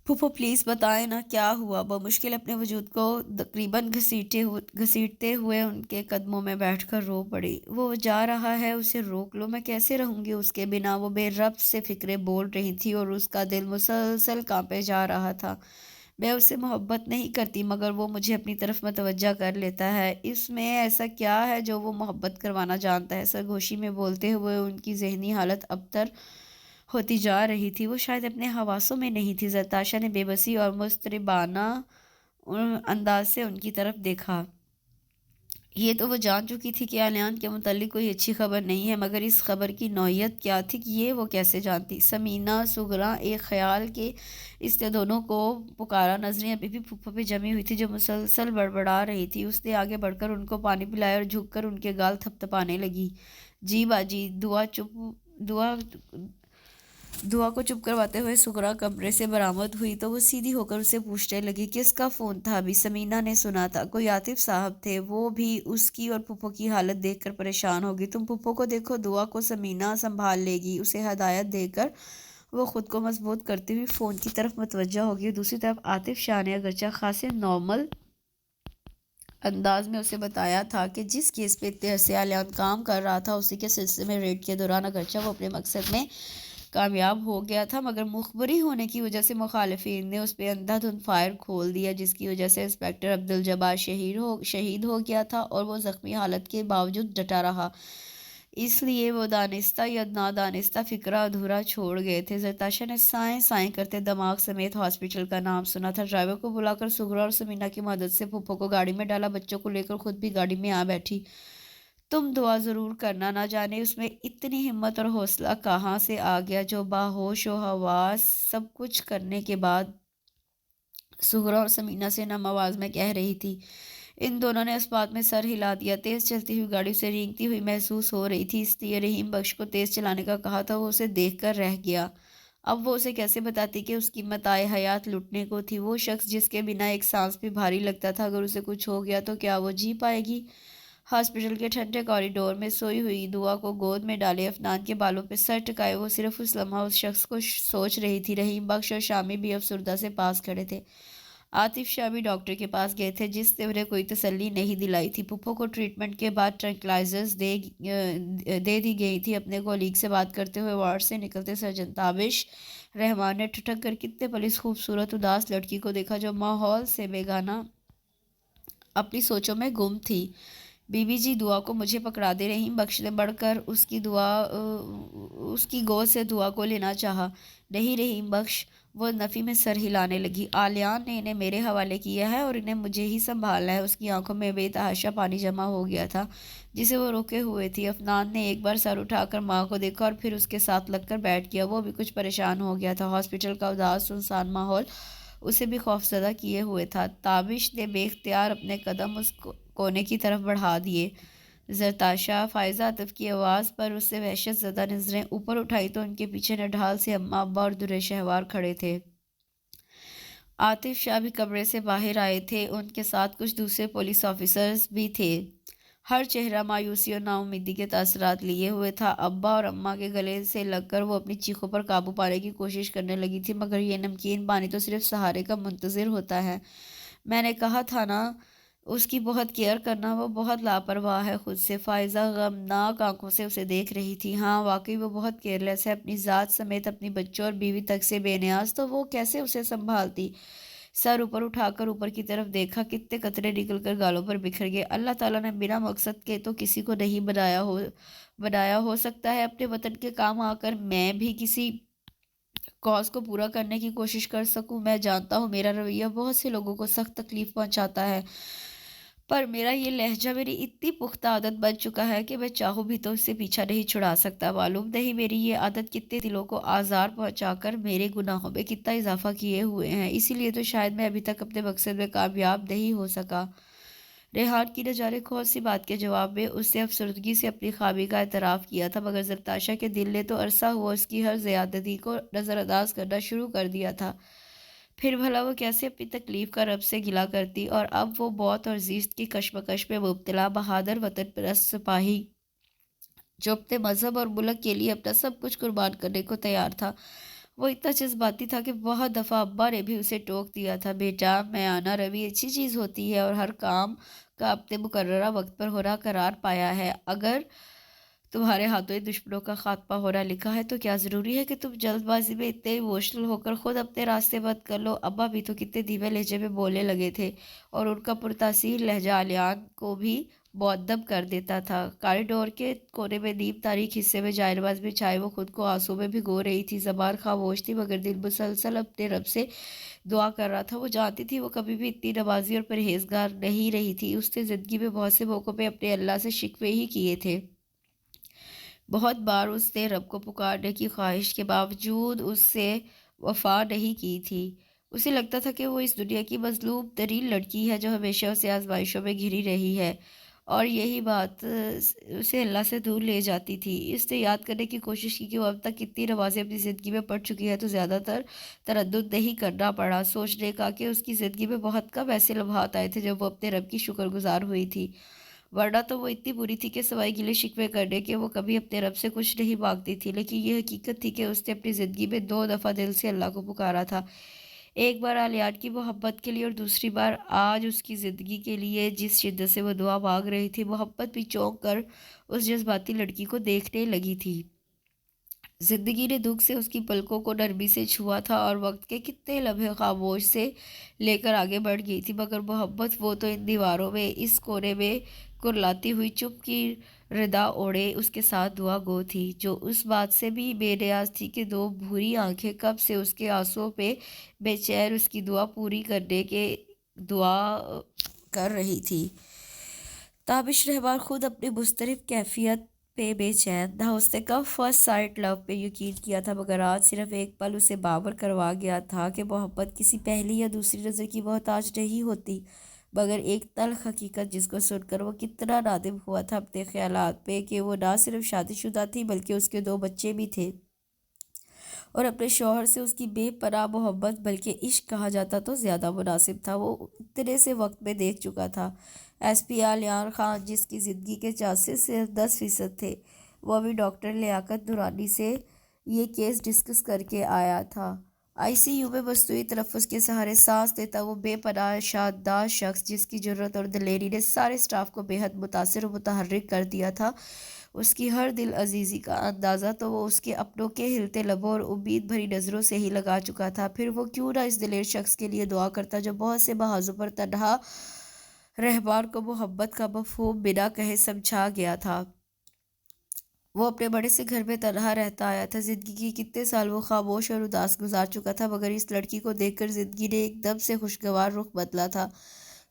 پھپھو پلیز بتائیں نا کیا ہوا؟ بمشکل اپنے وجود کو تقریباً گھسیٹتے ہوئے ان کے قدموں میں بیٹھ کر رو پڑی۔ وہ جا رہا ہے، اسے روک لو۔ میں کیسے رہوں گی اس کے بنا؟ وہ بے ربط سے فکریں بول رہی تھی اور اس کا دل مسلسل کانپے جا رہا تھا۔ میں اس سے محبت نہیں کرتی، مگر وہ مجھے اپنی طرف متوجہ کر لیتا ہے۔ اس میں ایسا کیا ہے جو وہ محبت کروانا جانتا ہے؟ سرگوشی میں بولتے ہوئے ان کی ذہنی حالت ابتر ہوتی جا رہی تھی۔ وہ شاید اپنے حواسوں میں نہیں تھی۔ زرتاشا نے بے بسی اور مضطربانہ انداز سے ان کی طرف دیکھا۔ یہ تو وہ جان چکی تھی کہ آلیان کے متعلق کوئی اچھی خبر نہیں ہے، مگر اس خبر کی نوعیت کیا تھی یہ وہ کیسے جانتی؟ سمینا سغرا ایک خیال کہ اس نے دونوں کو پکارا۔ نظریں ابھی بھی پھپھو پہ جمی ہوئی تھی جو مسلسل بڑبڑا رہی تھی۔ اس نے آگے بڑھ کر ان کو پانی پلایا اور جھک کر ان کے گال تھپ تھپانے لگی۔ جی باجی۔ دعا کو چپ کرواتے ہوئے سغرا کمرے سے برآمد ہوئی تو وہ سیدھی ہو کر اسے پوچھنے لگی، کس کا فون تھا؟ ابھی سمینا نے سنا تھا کوئی عاطف صاحب تھے۔ وہ بھی اس کی اور پھپھو کی حالت دیکھ کر پریشان ہوگی۔ تم پھپھو کو دیکھو، دعا کو سمینا سنبھال لے گی، اسے ہدایت دے کر وہ خود کو مضبوط کرتی ہوئی فون کی طرف متوجہ ہوگی۔ دوسری طرف عاطف شاہ نے اگرچہ خاصے نارمل انداز میں اسے بتایا تھا کہ جس کیس پہ اتنے عرصے آلیان کام کر رہا تھا، اسی کے سلسلے میں ریڈ کے دوران اگرچہ وہ اپنے مقصد میں کامیاب ہو گیا تھا، مگر مخبری ہونے کی وجہ سے مخالفین نے اس پہ اندھا دھند فائر کھول دیا، جس کی وجہ سے انسپکٹر عبدالجبار شہید ہو گیا تھا اور وہ زخمی حالت کے باوجود ڈٹا رہا۔ اس لیے وہ دانستہ یا نادانستہ فکرہ ادھورا چھوڑ گئے تھے۔ زرتاشا نے سائیں سائیں کرتے دماغ سمیت ہاسپٹل کا نام سنا تھا۔ ڈرائیور کو بلا کر سغرا اور سمینا کی مدد سے پھپھو کو گاڑی میں ڈالا، بچوں کو لے کر خود بھی گاڑی میں آ بیٹھی۔ تم دعا ضرور کرنا، نہ جانے اس میں اتنی ہمت اور حوصلہ کہاں سے آ گیا جو باہوش و حواس سب کچھ کرنے کے بعد سغرا اور سمینا سے نم آواز میں کہہ رہی تھی۔ ان دونوں نے اس بات میں سر ہلا دیا۔ تیز چلتی ہوئی گاڑی اسے رینگتی ہوئی محسوس ہو رہی تھی، اس لیے رحیم بخش کو تیز چلانے کا کہا تھا، وہ اسے دیکھ کر رہ گیا۔ اب وہ اسے کیسے بتاتی کہ اس کی متاع حیات لٹنے کو تھی؟ وہ شخص جس کے بنا ایک سانس بھی بھاری لگتا تھا، اگر اسے کچھ ہو گیا تو کیا وہ جی پائے گی؟ ہاسپٹل کے ٹھنڈے کوریڈور میں سوئی ہوئی دعا کو گود میں ڈالے عفنان کے بالوں پہ سر ٹکائے وہ صرف اس لمحہ اس شخص کو سوچ رہی تھی۔ رحیم بخش اور شامی بھی افسردہ سے پاس کھڑے تھے۔ عاطف شاہ بھی ڈاکٹر کے پاس گئے تھے، جس نے انہیں کوئی تسلی نہیں دلائی تھی۔ پھپھو کو ٹریٹمنٹ کے بعد ٹرنکلائزرز دے دی گئی تھی۔ اپنے کولیگ سے بات کرتے ہوئے وارڈ سے نکلتے سرجن تابش رحمان نے ٹھٹک کر کتنے پلیس خوبصورت اداس لڑکی کو دیکھا جو ماحول سے بیگانہ اپنی سوچوں میں گم تھی۔ بی بی جی دعا کو مجھے پکڑا دے، رحیم بخش نے بڑھ کر اس کی گود سے دعا کو لینا چاہا۔ نہیں رحیم بخش، وہ نفی میں سر ہلانے لگی۔ آلیان نے انہیں میرے حوالے کیا ہے اور انہیں مجھے ہی سنبھالنا ہے۔ اس کی آنکھوں میں بے تحاشا پانی جمع ہو گیا تھا جسے وہ روکے ہوئے تھی۔ عفنان نے ایک بار سر اٹھا کر ماں کو دیکھا اور پھر اس کے ساتھ لگ کر بیٹھ گیا۔ وہ بھی کچھ پریشان ہو گیا تھا۔ ہاسپٹل کا اداس سنسان ماحول اسے بھی خوفزدہ کیے ہوئے تھا۔ تابش نے بے اختیار اپنے قدم اس کونے کی طرف بڑھا دیے۔ زرتاشا فائزہ عاطف کی آواز پر اس سے وحشت زدہ نظریں اوپر اٹھائی تو ان کے پیچھے نڈھال سے اماں ابا اور درِ شہوار کھڑے تھے۔ عاطف شاہ بھی کمرے سے باہر آئے تھے، ان کے ساتھ کچھ دوسرے پولیس آفیسرز بھی تھے۔ ہر چہرہ مایوسی اور نا امیدی کے تاثرات لیے ہوئے تھا۔ ابا اور اماں کے گلے سے لگ کر وہ اپنی چیخوں پر قابو پانے کی کوشش کرنے لگی تھی، مگر یہ نمکین پانی تو صرف سہارے کا منتظر ہوتا ہے۔ میں نے کہا تھا نا اس کی بہت کیئر کرنا، وہ بہت لاپرواہ ہے خود سے۔ فائزہ غمناک آنکھوں سے اسے دیکھ رہی تھی۔ ہاں واقعی وہ بہت کیئرلیس ہے، اپنی ذات سمیت اپنی بچوں اور بیوی تک سے بے نیاز، تو وہ کیسے اسے سنبھالتی؟ سر اوپر اٹھا کر اوپر کی طرف دیکھا، کتنے قطرے نکل کر گالوں پر بکھر گئے۔ اللہ تعالیٰ نے بنا مقصد کے تو کسی کو نہیں بنایا، ہو سکتا ہے اپنے وطن کے کام آ کر میں بھی کسی کاز کو پورا کرنے کی کوشش کر سکوں۔ میں جانتا ہوں میرا رویہ بہت سے لوگوں کو سخت تکلیف پہنچاتا ہے، پر میرا یہ لہجہ میری اتنی پختہ عادت بن چکا ہے کہ میں چاہوں بھی تو اس سے پیچھا نہیں چھڑا سکتا۔ معلوم نہیں میری یہ عادت کتنے دلوں کو آزار پہنچا کر میرے گناہوں میں کتنا اضافہ کیے ہوئے ہیں، اسی لیے تو شاید میں ابھی تک اپنے مقصد میں کامیاب نہیں ہو سکا۔ ریحان کی نہ جانے کون سی بات کے جواب میں اس نے افسردگی سے اپنی خامی کا اعتراف کیا تھا، مگر زرتاشا کے دل نے تو عرصہ ہوا اس کی ہر زیادتی کو نظر انداز کرنا شروع کر دیا تھا۔ پھر بھلا وہ کیسے اپنی تکلیف کا رب سے گلہ کرتی؟ اور اب وہ موت اور زیست کی کشمکش میں مبتلا بہادر وطن پرست سپاہی جو اپنے مذہب اور ملک کے لیے اپنا سب کچھ قربان کرنے کو تیار تھا، وہ اتنا جذباتی تھا کہ بہت دفعہ ابا نے بھی اسے ٹوک دیا تھا، بیٹا میانہ روی اچھی چیز ہوتی ہے اور ہر کام کا اپنے مقررہ وقت پر ہونا قرار پایا ہے۔ اگر تمہارے ہاتھوں دشمنوں کا خاتمہ ہونا لکھا ہے تو کیا ضروری ہے کہ تم جلد بازی میں اتنے ایموشنل ہو کر خود اپنے راستے بند کر لو؟ ابا بھی تو کتنے دھیمے لہجے میں بولنے لگے تھے اور ان کا پرتاثیر لہجہ آلیان کو بھی معدب کر دیتا تھا۔ کاریڈور کے کونے میں نیم تاریک حصے میں جائے نماز بچھائے وہ خود کو آنسوں میں بھگو رہی تھی۔ زبان خاموش تھی مگر دل مسلسل اپنے رب سے دعا کر رہا تھا۔ وہ جانتی تھی وہ کبھی بھی اتنی نمازی اور پرہیزگار نہیں رہی تھی۔ اس نے زندگی میں بہت سے موقعوں پہ اپنے اللہ سے شکوے ہی کیے تھے، بہت بار اس نے رب کو پکارنے کی خواہش کے باوجود اس سے وفا نہیں کی تھی۔ اسے لگتا تھا کہ وہ اس دنیا کی مظلوم ترین لڑکی ہے جو ہمیشہ اسے آزمائشوں میں گھری رہی ہے، اور یہی بات اسے اللہ سے دور لے جاتی تھی۔ اس نے یاد کرنے کی کوشش کی کہ وہ اب تک کتنی نمازیں اپنی زندگی میں پڑھ چکی ہے تو زیادہ تر تردد نہیں کرنا پڑا۔ سوچنے کا کہ اس کی زندگی میں بہت کم ایسے لمحات آئے تھے جب وہ اپنے رب کی شکر گزار ہوئی تھی، ورنہ تو وہ اتنی بری تھی کہ سوائے گلے شکوے کرنے کے وہ کبھی اپنے رب سے کچھ نہیں مانگتی تھی۔ لیکن یہ حقیقت تھی کہ اس نے اپنی زندگی میں 2 دفعہ دل سے اللہ کو پکارا تھا، ایک بار آلیان کی محبت کے لیے اور دوسری بار آج اس کی زندگی کے لیے۔ جس شدت سے وہ دعا مانگ رہی تھی، محبت بھی چونک کر اس جذباتی لڑکی کو دیکھنے لگی تھی۔ زندگی نے دکھ سے اس کی پلکوں کو نرمی سے چھوا تھا اور وقت کے کتنے لمحے خاموش سے لے کر آگے بڑھ گئی تھی، مگر محبت وہ تو ان دیواروں میں، اس کونے میں کرلاتی ہوئی چپ کی ردا اوڑھے اس کے ساتھ دعا گو تھی، جو اس بات سے بھی بے نیاز تھی کہ دو بھوری آنکھیں کب سے اس کے آنسوؤں پہ بے چین اس کی دعا پوری کرنے کے دعا کر رہی تھی۔ تابش رحمان خود اپنی مضطرب کیفیت پہ بے چین تھا۔ اس نے کب فرسٹ سائٹ لو پہ یقین کیا تھا، مگر آج صرف ایک پل اسے باور کروا گیا تھا کہ محبت کسی پہلی یا دوسری نظر کی محتاج نہیں ہوتی، مگر ایک تلخ حقیقت جس کو سن کر وہ کتنا نادم ہوا تھا اپنے خیالات پہ، کہ وہ نہ صرف شادی شدہ تھی بلکہ اس کے 2 بچے بھی تھے، اور اپنے شوہر سے اس کی بے پناہ محبت بلکہ عشق کہا جاتا تو زیادہ مناسب تھا۔ وہ اتنے سے وقت میں دیکھ چکا تھا ایس پی علیان خان، جس کی زندگی کے چانسز صرف 10% تھے، وہ بھی ڈاکٹر لیاقت درانی سے یہ کیس ڈسکس کر کے آیا تھا۔ آئی سی یو میں مصنوعی تنفس کے سہارے سانس لیتا وہ بے پناہ شاداب شخص، جس کی جرأت اور دلیری نے سارے اسٹاف کو بے حد متاثر و متحرک کر دیا تھا۔ اس کی ہر دل عزیزی کا اندازہ تو وہ اس کے اپنوں کے ہلتے لبوں اور امید بھری نظروں سے ہی لگا چکا تھا، پھر وہ کیوں نہ اس دلیر شخص کے لیے دعا کرتا جو بہت سے محاذوں پر تنہا رہبان کو محبت کا مفہوم بنا کہے سمجھا گیا تھا۔ وہ اپنے بڑے سے گھر میں تنہا رہتا آیا تھا، زندگی کے کتنے سال وہ خاموش اور اداس گزار چکا تھا، مگر اس لڑکی کو دیکھ کر زندگی نے ایک دم سے خوشگوار رخ بدلا تھا۔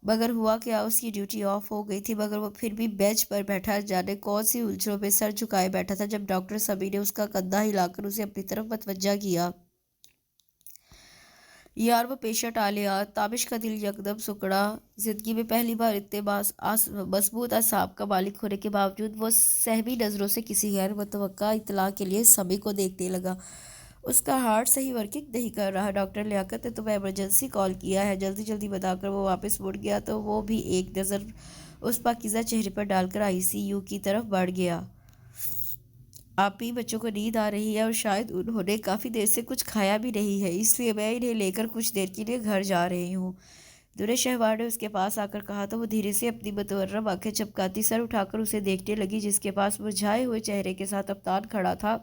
مگر ہوا کیا، اس کی ڈیوٹی آف ہو گئی تھی، مگر وہ پھر بھی بینچ پر بیٹھا جانے کون سی الجھنوں میں سر جھکائے بیٹھا تھا، جب ڈاکٹر سمیع نے اس کا کندھا ہلا کر اسے اپنی طرف متوجہ کیا۔ یار وہ پیشنٹ علیان! تابش کا دل یکدم سکڑا۔ زندگی میں پہلی بار اتنے مضبوط اعصاب کا مالک ہونے کے باوجود وہ سہمی نظروں سے کسی غیر متوقع اطلاع کے لیے سمیع کو دیکھنے لگا۔ اس کا ہارٹ صحیح ورکنگ نہیں کر رہا، ڈاکٹر لیاقت نے تمہیں ایمرجنسی کال کیا ہے، جلدی جلدی بتا کر وہ واپس مڑ گیا تو وہ بھی ایک نظر اس پاکیزہ چہرے پر ڈال کر آئی سی یو کی طرف بڑھ گیا۔ آپ ہی بچوں کو نیند آ رہی ہے اور شاید انہوں نے کافی دیر سے کچھ کھایا بھی نہیں ہے، اس لیے میں انہیں لے کر کچھ دیر کے لیے گھر جا رہی ہوں، درے شہوار نے اس کے پاس آ کر کہا تو وہ دھیرے سے اپنی متورم آنکھیں چمکاتی سر اٹھا کر اسے دیکھنے لگی، جس کے پاس مرجھائے ہوئے چہرے کے ساتھ افطان کھڑا تھا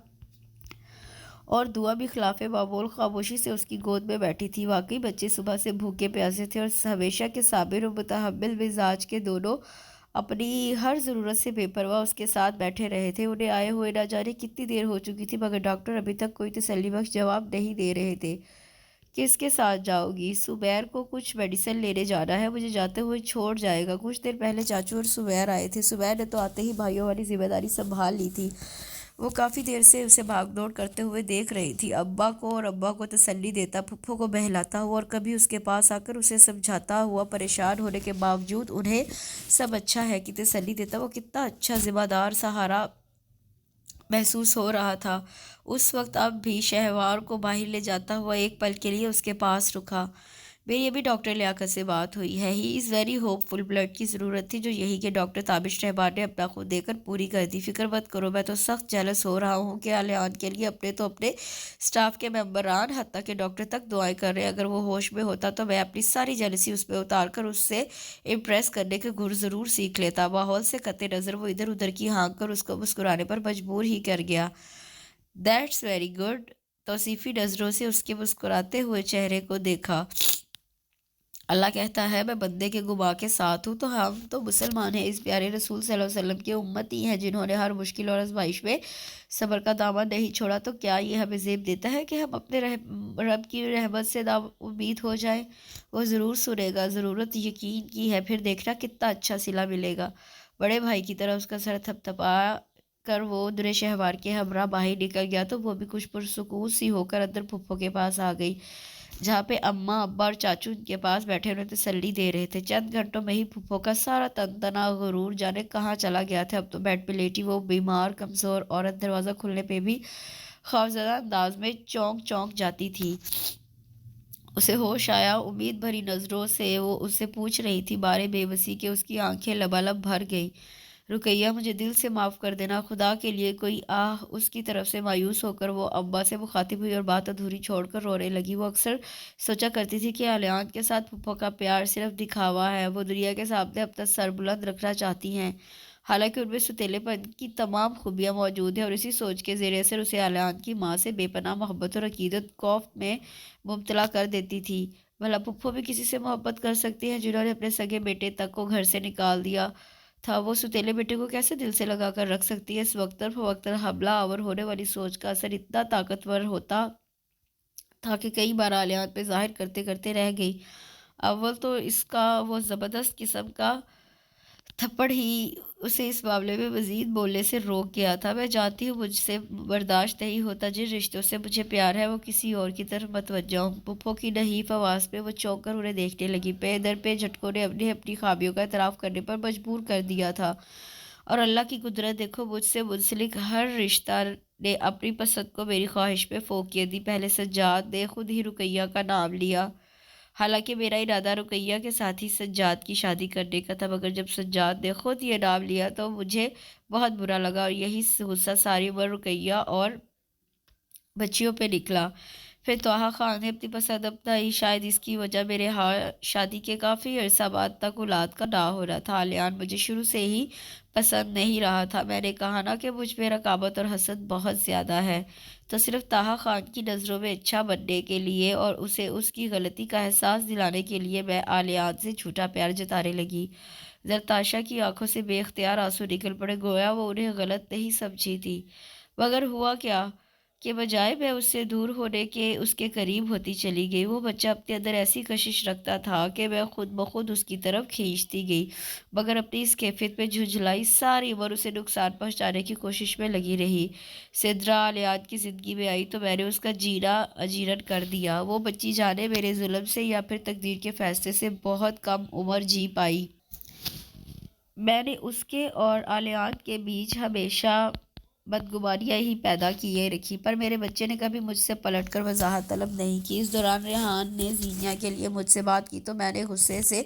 اور دعا بھی خلاف معمول خاموشی سے اس کی گود میں بیٹھی تھی۔ واقعی بچے صبح سے بھوکے پیاسے تھے اور ہمیشہ کے صابر و متحمل مزاج کے دونوں اپنی ہر ضرورت سے بے پرواہ اس کے ساتھ بیٹھے رہے تھے۔ انہیں آئے ہوئے نہ جانے کتنی دیر ہو چکی تھی، مگر ڈاکٹر ابھی تک کوئی تسلی بخش جواب نہیں دے رہے تھے۔ کس کے ساتھ جاؤ گی؟ سمیر کو کچھ میڈیسن لینے جانا ہے، مجھے جاتے ہوئے چھوڑ جائے گا۔ کچھ دیر پہلے چاچو اور سمیر آئے تھے، سمیر نے تو آتے ہی بھائیوں والی ذمہ داری سنبھال لی تھی۔ وہ کافی دیر سے اسے بھاگ دوڑ کرتے ہوئے دیکھ رہی تھی، ابا کو اور اماں کو تسلی دیتا، پھپھو کو بہلاتا ہوا اور کبھی اس کے پاس آ کر اسے سمجھاتا ہوا، پریشان ہونے کے باوجود انہیں سب اچھا ہے کی تسلی دیتا۔ وہ کتنا اچھا ذمہ دار سہارا محسوس ہو رہا تھا۔ اس وقت اب بھی شہوار کو باہر لے جاتا ہوا ایک پل کے لیے اس کے پاس رکا۔ میری ابھی ڈاکٹر لیاقت سے بات ہوئی ہے، he is very hopeful. Blood کی ضرورت تھی جو یہی کہ ڈاکٹر تابش رحمان نے اپنا خود دے کر پوری کر دی۔ فکر مت کرو، میں تو سخت جیلس ہو رہا ہوں کہ علیان کے لیے اپنے سٹاف کے ممبران حتیٰ کہ ڈاکٹر تک دعائیں کر رہے ہیں۔ اگر وہ ہوش میں ہوتا تو میں اپنی ساری جیلسی اس پہ اتار کر اس سے امپریس کرنے کے گر ضرور سیکھ لیتا۔ ماحول سے قطع نظر وہ ادھر ادھر کی ہانک کر اس کو مسکرانے پر مجبور ہی کر گیا۔ That's very good. توصیفی نظروں سے اس کے مسکراتے ہوئے چہرے کو دیکھا۔ اللہ کہتا ہے میں بندے کے گماں کے ساتھ ہوں، تو ہم تو مسلمان ہیں، اس پیارے رسول صلی اللہ علیہ وسلم کے امتی ہیں جنہوں نے ہر مشکل اور آزمائش میں صبر کا دامن نہیں چھوڑا، تو کیا یہ ہمیں زیب دیتا ہے کہ ہم اپنے رب کی رحمت سے نا امید ہو جائیں؟ وہ ضرور سنے گا، ضرورت یقین کی ہے، پھر دیکھنا کتنا اچھا صلہ ملے گا۔ بڑے بھائی کی طرح اس کا سر تھپتھپا کر وہ درے شہوار کے ہمراہ باہر نکل گیا تو وہ بھی کچھ پرسکون سی ہو کر اندر پھپھو کے پاس آ گئی، جہاں پہ اماں ابا اور چاچو ان کے پاس بیٹھے انہیں تسلی دے رہے تھے۔ چند گھنٹوں میں ہی پھپھو کا سارا تن تنا غرور جانے کہاں چلا گیا تھا۔ اب تو بیڈ پہ لیٹی وہ بیمار کمزور عورت دروازہ کھلنے پہ بھی خوفزدہ انداز میں چونک چونک جاتی تھی۔ اسے ہوش آیا، امید بھری نظروں سے وہ اس سے پوچھ رہی تھی بارے بے بسی کہ اس کی آنکھیں لبالب بھر گئی۔ رقیہ مجھے دل سے معاف کر دینا، خدا کے لیے کوئی آہ۔ اس کی طرف سے مایوس ہو کر وہ ابا سے مخاطب ہوئی اور بات ادھوری چھوڑ کر رونے لگی۔ وہ اکثر سوچا کرتی تھی کہ علیان کے ساتھ پھپھو کا پیار صرف دکھاوا ہے، وہ دنیا کے سامنے اپنا سر بلند رکھنا چاہتی ہیں، حالانکہ ان میں ستیلے پن کی تمام خوبیاں موجود ہیں، اور اسی سوچ کے زیر اثر اسے اعلان کی ماں سے بے پناہ محبت اور عقیدت خوف میں مبتلا کر دیتی تھی۔ بھلا پھپھو بھی کسی سے محبت کر سکتی ہیں جنہوں نے اپنے سگے بیٹے تک کو گھر سے نکال دیا تھا؟ وہ ستیلے بیٹے کو کیسے دل سے لگا کر رکھ سکتی ہے؟ اس وقتاً فوقتاً حملہ آور ہونے والی سوچ کا اثر اتنا طاقتور ہوتا تھا کہ کئی بار آلیات پہ ظاہر کرتے کرتے رہ گئی۔ اول تو اس کا وہ زبردست قسم کا تھپڑ ہی اسے اس معاملے میں مزید بولنے سے روک گیا تھا۔ میں جانتی ہوں مجھ سے برداشت نہیں ہوتا، جن رشتوں سے مجھے پیار ہے وہ کسی اور کی طرف متوجہ ہوں۔ پھپھو کی نحیف آواز پہ وہ چونک کر انہیں دیکھنے لگی۔ پے در پہ جھٹکوں نے اپنی خامیوں کا اعتراف کرنے پر مجبور کر دیا تھا، اور اللہ کی قدرت دیکھو، مجھ سے منسلک ہر رشتہ نے اپنی پسند کو میری خواہش پہ فوقیت دی۔ پہلے سجاد نے خود ہی رقیہ کا نام لیا، حالانکہ میرا ارادہ رقیہ کے ساتھ ہی سجاد کی شادی کرنے کا تھا، مگر جب سجاد نے خود یہ نام لیا تو مجھے بہت برا لگا، اور یہی غصہ ساری عمر رقیہ اور بچیوں پہ نکلا۔ پھر طہٰ خان نے اپنی پسند اپنائی، شاید اس کی وجہ میرے ہاں شادی کے کافی عرصہ بعد تک اولاد کا نہ ہونا تھا۔ آلیان مجھے شروع سے ہی پسند نہیں رہا تھا، میں نے کہا نا کہ مجھ میں رقابت اور حسد بہت زیادہ ہے، تو صرف طہٰ خان کی نظروں میں اچھا بننے کے لیے اور اسے اس کی غلطی کا احساس دلانے کے لیے میں آلیان سے جھوٹا پیار جتانے لگی۔ زرتاشا کی آنکھوں سے بے اختیار آنسو نکل پڑے، گویا وہ انہیں غلط نہیں سمجھی تھی۔ مگر ہوا کیا کہ بجائے میں اس سے دور ہونے کے اس کے قریب ہوتی چلی گئی، وہ بچہ اپنے اندر ایسی کشش رکھتا تھا کہ میں خود بخود اس کی طرف کھینچتی گئی، مگر اپنی اس کیفیت پہ جھنجھلائی ساری عمر اسے نقصان پہنچانے کی کوشش میں لگی رہی۔ سدرا آلیات کی زندگی میں آئی تو میں نے اس کا جینا اجیرن کر دیا۔ وہ بچی جانے میرے ظلم سے یا پھر تقدیر کے فیصلے سے بہت کم عمر جی پائی۔ میں نے اس کے اور آلیات کے بیچ ہمیشہ بدگمانیاں ہی پیدا کیے رکھی، پر میرے بچے نے کبھی مجھ سے پلٹ کر وضاحت طلب نہیں کی۔ اس دوران ریحان نے زینیا کے لیے مجھ سے بات کی تو میں نے غصے سے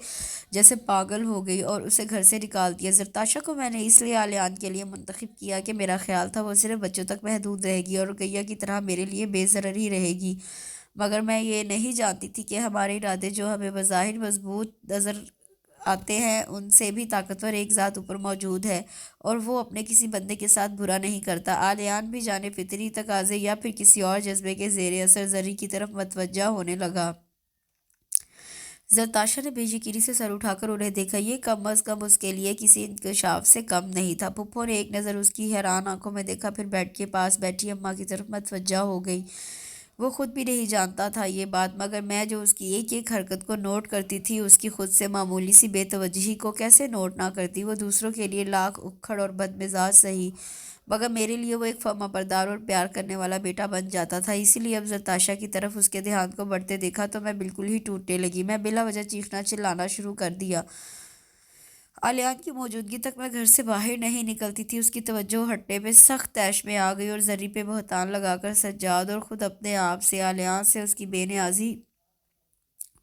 جیسے پاگل ہو گئی اور اسے گھر سے نکال دیا۔ زرتاشا کو میں نے اس لیے آلیان کے لیے منتخب کیا کہ میرا خیال تھا وہ صرف بچوں تک محدود رہے گی اور رقیہ کی طرح میرے لیے بے ضرر ہی رہے گی، مگر میں یہ نہیں جانتی تھی کہ ہمارے ارادے جو ہمیں بظاہر مضبوط نظر آتے ہیں ان سے بھی طاقتور ایک ذات اوپر موجود ہے، اور وہ اپنے کسی بندے کے ساتھ برا نہیں کرتا۔ آلیان بھی جانے فطری تقاضے یا پھر کسی اور جذبے کے زیر اثر زری کی طرف متوجہ ہونے لگا۔ زرتاشا نے بے یقینی سے سر اٹھا کر انہیں دیکھا، یہ کم از کم اس کے لیے کسی انکشاف سے کم نہیں تھا۔ پھپھو نے ایک نظر اس کی حیران آنکھوں میں دیکھا، پھر بیڈ کے پاس بیٹھی اماں کی طرف متوجہ ہو گئی۔ وہ خود بھی نہیں جانتا تھا یہ بات، مگر میں جو اس کی ایک ایک حرکت کو نوٹ کرتی تھی، اس کی خود سے معمولی سی بے توجہی کو کیسے نوٹ نہ کرتی؟ وہ دوسروں کے لیے لاکھ اکھڑ اور بد مزاج سہی، مگر میرے لیے وہ ایک فرما بردار اور پیار کرنے والا بیٹا بن جاتا تھا۔ اسی لیے اب زرتاشا کی طرف اس کے دھیان کو بڑھتے دیکھا تو میں بالکل ہی ٹوٹنے لگی۔ میں بلا وجہ چیخنا چلانا شروع کر دیا۔ آلیان کی موجودگی تک میں گھر سے باہر نہیں نکلتی تھی۔ اس کی توجہ ہٹنے پہ سخت طیش میں آ گئی اور زری پہ بہتان لگا کر سجاد اور خود اپنے آپ سے آلیان سے اس کی بے نیازی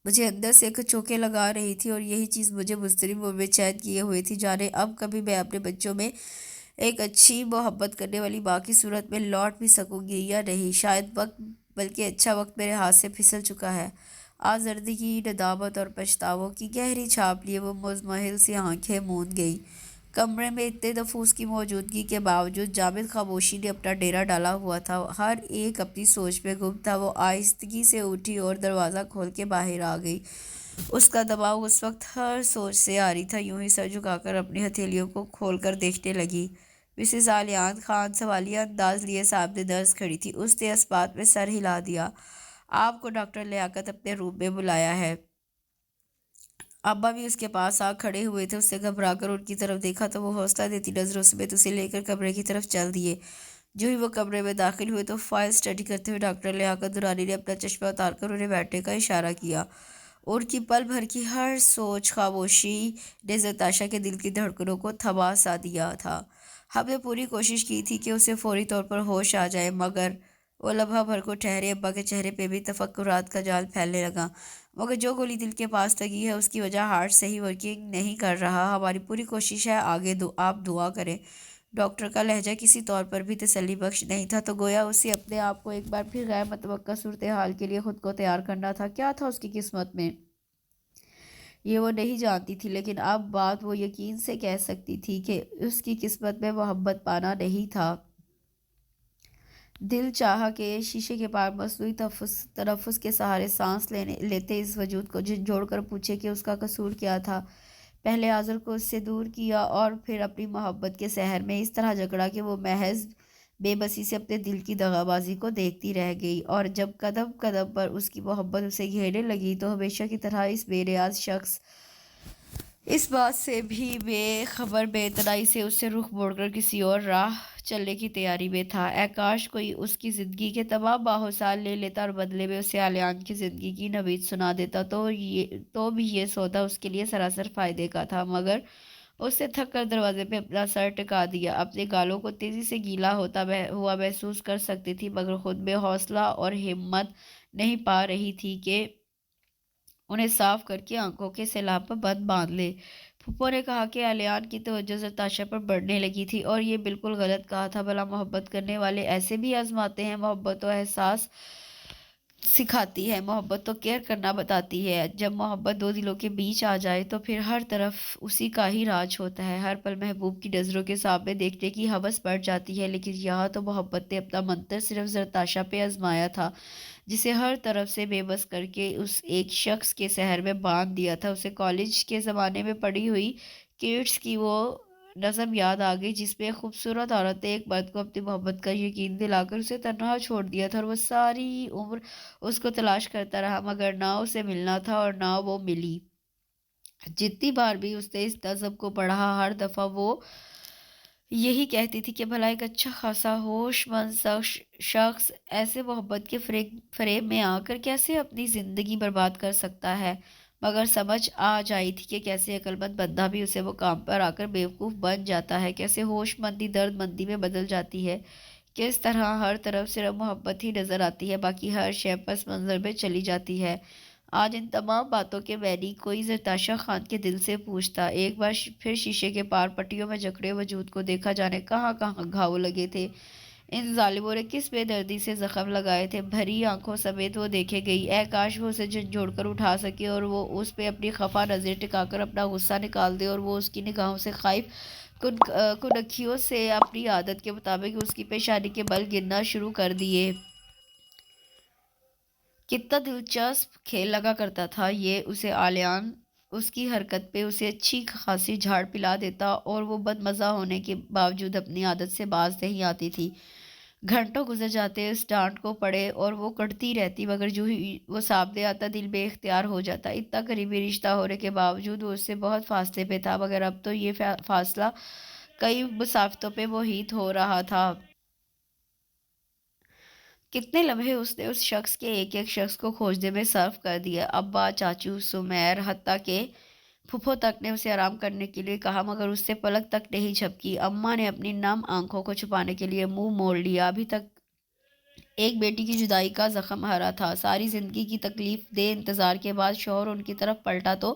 مجھے اندر سے کچوکے لگا رہی تھی، اور یہی چیز مجھے مضطرب و بے چین کیے ہوئے تھی، جانے اب کبھی میں اپنے بچوں میں ایک اچھی محبت کرنے والی ماں کی صورت میں لوٹ بھی سکوں گی یا نہیں۔ شاید وقت، بلکہ اچھا وقت میرے ہاتھ سے پھسل چکا ہے۔ آزردگی، ندامت اور پچھتاووں کی گہری چھاپ لیے وہ مضمحل سی آنکھیں موند گئی۔ کمرے میں اتنے نفوس کی موجودگی کے باوجود جامد خاموشی نے اپنا ڈیرا ڈالا ہوا تھا، ہر ایک اپنی سوچ میں گم تھا۔ وہ آہستگی سے اٹھی اور دروازہ کھول کے باہر آ گئی۔ اس کا دماغ اس وقت ہر سوچ سے عاری تھا، یوں ہی سر جھکا کر اپنی ہتھیلیوں کو کھول کر دیکھنے لگی۔ مسز آلیان خان سوالیہ انداز لیے سامنے نرس کھڑی تھی، اس نے اس بات میں سر ہلا دیا۔ آپ کو ڈاکٹر لیاقت اپنے روم میں بلایا ہے۔ ابا بھی اس کے پاس آ کھڑے ہوئے تھے۔ اس سے گھبرا کر ان کی طرف دیکھا تو وہ حوصلہ دیتی نظروں سمیت اسے لے کر کمرے کی طرف چل دیے۔ جو ہی وہ کمرے میں داخل ہوئے تو فائل اسٹڈی کرتے ہوئے ڈاکٹر لیاقت درانی نے اپنا چشمہ اتار کر انہیں بیٹھنے کا اشارہ کیا۔ ان کی پل بھر کی ہر سوچ خاموشی نے زرتاشا کے دل کی دھڑکنوں کو تھما سا دیا تھا۔ ہم نے پوری کوشش کی تھی کہ اسے فوری طور پر ہوش آ جائے، مگر وہ لمحہ بھر کو ٹھہرے۔ ابا کے چہرے پہ بھی تفکرات کا جال پھیلنے لگا، مگر جو گولی دل کے پاس لگی ہے اس کی وجہ ہارٹ صحیح ورکنگ نہیں کر رہا۔ ہماری پوری کوشش ہے، آگے آپ دعا کریں۔ ڈاکٹر کا لہجہ کسی طور پر بھی تسلی بخش نہیں تھا، تو گویا اسے اپنے آپ کو ایک بار پھر غیر متوقع صورتحال کے لیے خود کو تیار کرنا تھا۔ کیا تھا اس کی قسمت میں؟ یہ وہ نہیں جانتی تھی، لیکن اب بات وہ یقین سے کہہ سکتی تھی کہ اس کی قسمت میں محبت پانا نہیں تھا۔ دل چاہا کہ شیشے کے پار مصنوعی تنفس کے سہارے سانس لیتے اس وجود کو جھنجھوڑ کر پوچھے کہ اس کا قصور کیا تھا۔ پہلے عازل کو اس سے دور کیا اور پھر اپنی محبت کے سحر میں اس طرح جکڑا کہ وہ محض بے بسی سے اپنے دل کی دغابازی کو دیکھتی رہ گئی، اور جب قدم قدم پر اس کی محبت اسے گھیرنے لگی تو ہمیشہ کی طرح اس بے نیاز شخص اس بات سے بھی بے خبر بے اتنائی سے اس سے رخ موڑ کر کسی اور راہ چلنے کی تیاری میں تھا۔ اے کاش کوئی اس کی زندگی کے تمام باہو سال لے لیتا اور بدلے میں اسے علیان کی زندگی کی نوید سنا دیتا تو بھی یہ سودا اس کے لیے سراسر فائدے کا تھا، مگر اس نے تھک کر دروازے پہ اپنا سر ٹکا دیا۔ اپنے گالوں کو تیزی سے گیلا ہوتا ہوا محسوس کر سکتی تھی، مگر خود میں حوصلہ اور ہمت نہیں پا رہی تھی کہ انہیں صاف کر کے آنکھوں کے سیلاب پر بند باندھ لے۔ پھپھو نے کہا کہ علیان کی توجہ زرتاشا پر بڑھنے لگی تھی، اور یہ بالکل غلط کہا تھا۔ بھلا محبت کرنے والے ایسے بھی آزماتے ہیں؟ محبت تو احساس سکھاتی ہے، محبت تو کیئر کرنا بتاتی ہے۔ جب محبت دو دلوں کے بیچ آ جائے تو پھر ہر طرف اسی کا ہی راج ہوتا ہے، ہر پل محبوب کی نظروں کے سامنے دیکھنے کی ہوس بڑھ جاتی ہے۔ لیکن یہاں تو محبت نے اپنا منتر صرف زرتاشا پہ آزمایا تھا، جسے ہر طرف سے بے بس کر کے اس ایک شخص کے سحر میں باندھ دیا تھا۔ اسے کالج کے زمانے میں پڑھی ہوئی کیٹس کی وہ نظم یاد آ گئی جس میں خوبصورت عورت نے ایک مرد کو اپنی محبت کا یقین دلا کر اسے تنہا چھوڑ دیا تھا، اور وہ ساری عمر اس کو تلاش کرتا رہا، مگر نہ اسے ملنا تھا اور نہ وہ ملی۔ جتنی بار بھی اس نے اس نظم کو پڑھا، ہر دفعہ وہ یہی کہتی تھی کہ بھلا ایک اچھا خاصا ہوش مند شخص ایسے محبت کے فریب میں آ کر کیسے اپنی زندگی برباد کر سکتا ہے، مگر سمجھ آ جائی تھی کہ کیسے عقل مند بندہ بھی اسے مقام پر آ کر بیوقوف بن جاتا ہے، کیسے ہوش مندی درد مندی میں بدل جاتی ہے، کس طرح ہر طرف صرف محبت ہی نظر آتی ہے، باقی ہر شے پس منظر میں چلی جاتی ہے۔ آج ان تمام باتوں کے معنی کوئی زرتاشا خان کے دل سے پوچھتا۔ ایک بار پھر شیشے کے پار پٹیوں میں جکڑے وجود کو دیکھا، جانے کہاں کہاں گھاؤ لگے تھے، ان ظالموں نے کس بے دردی سے زخم لگائے تھے۔ بھری آنکھوں سمیت وہ دیکھے گئی۔ اے کاش وہ اسے جھنجھوڑ کر اٹھا سکے اور وہ اس پہ اپنی خفا نظر ٹکا کر اپنا غصہ نکال دے، اور وہ اس کی نگاہوں سے خائف کنکھیوں سے اپنی عادت کے مطابق اس کی پیشانی کے بل گننا شروع کر دیے۔ کتنا دلچسپ کھیل لگا کرتا تھا یہ اسے علیان اس کی حرکت پہ اسے اچھی خاصی جھاڑ پلا دیتا، اور وہ بد مزہ ہونے کے باوجود اپنی عادت سے باز نہیں آتی تھی۔ گھنٹوں گزر جاتے اس ڈانٹ کو پڑے اور وہ کڑتی رہتی، مگر جو ہی وہ سامنے آتا دل بے اختیار ہو جاتا۔ اتنا قریبی رشتہ ہونے کے باوجود وہ اس سے بہت فاصلے پہ تھا، مگر اب تو یہ فاصلہ کئی مسافتوں پہ محیط ہو رہا تھا۔ کتنے لمحے اس نے اس شخص کے ایک ایک شخص کو کھوجنے میں صرف کر دیے، ابا، چاچو، سمیر، حتیٰ کہ پھپھو تک نے اسے آرام کرنے کے لیے کہا، مگر اس سے پلک تک نہیں جھپکی۔ اماں نے اپنی نم آنکھوں کو چھپانے کے لیے منہ موڑ لیا۔ ابھی تک ایک بیٹی کی جدائی کا زخم ہرا تھا، ساری زندگی کی تکلیف دہ انتظار کے بعد شوہر ان کی طرف پلٹا تو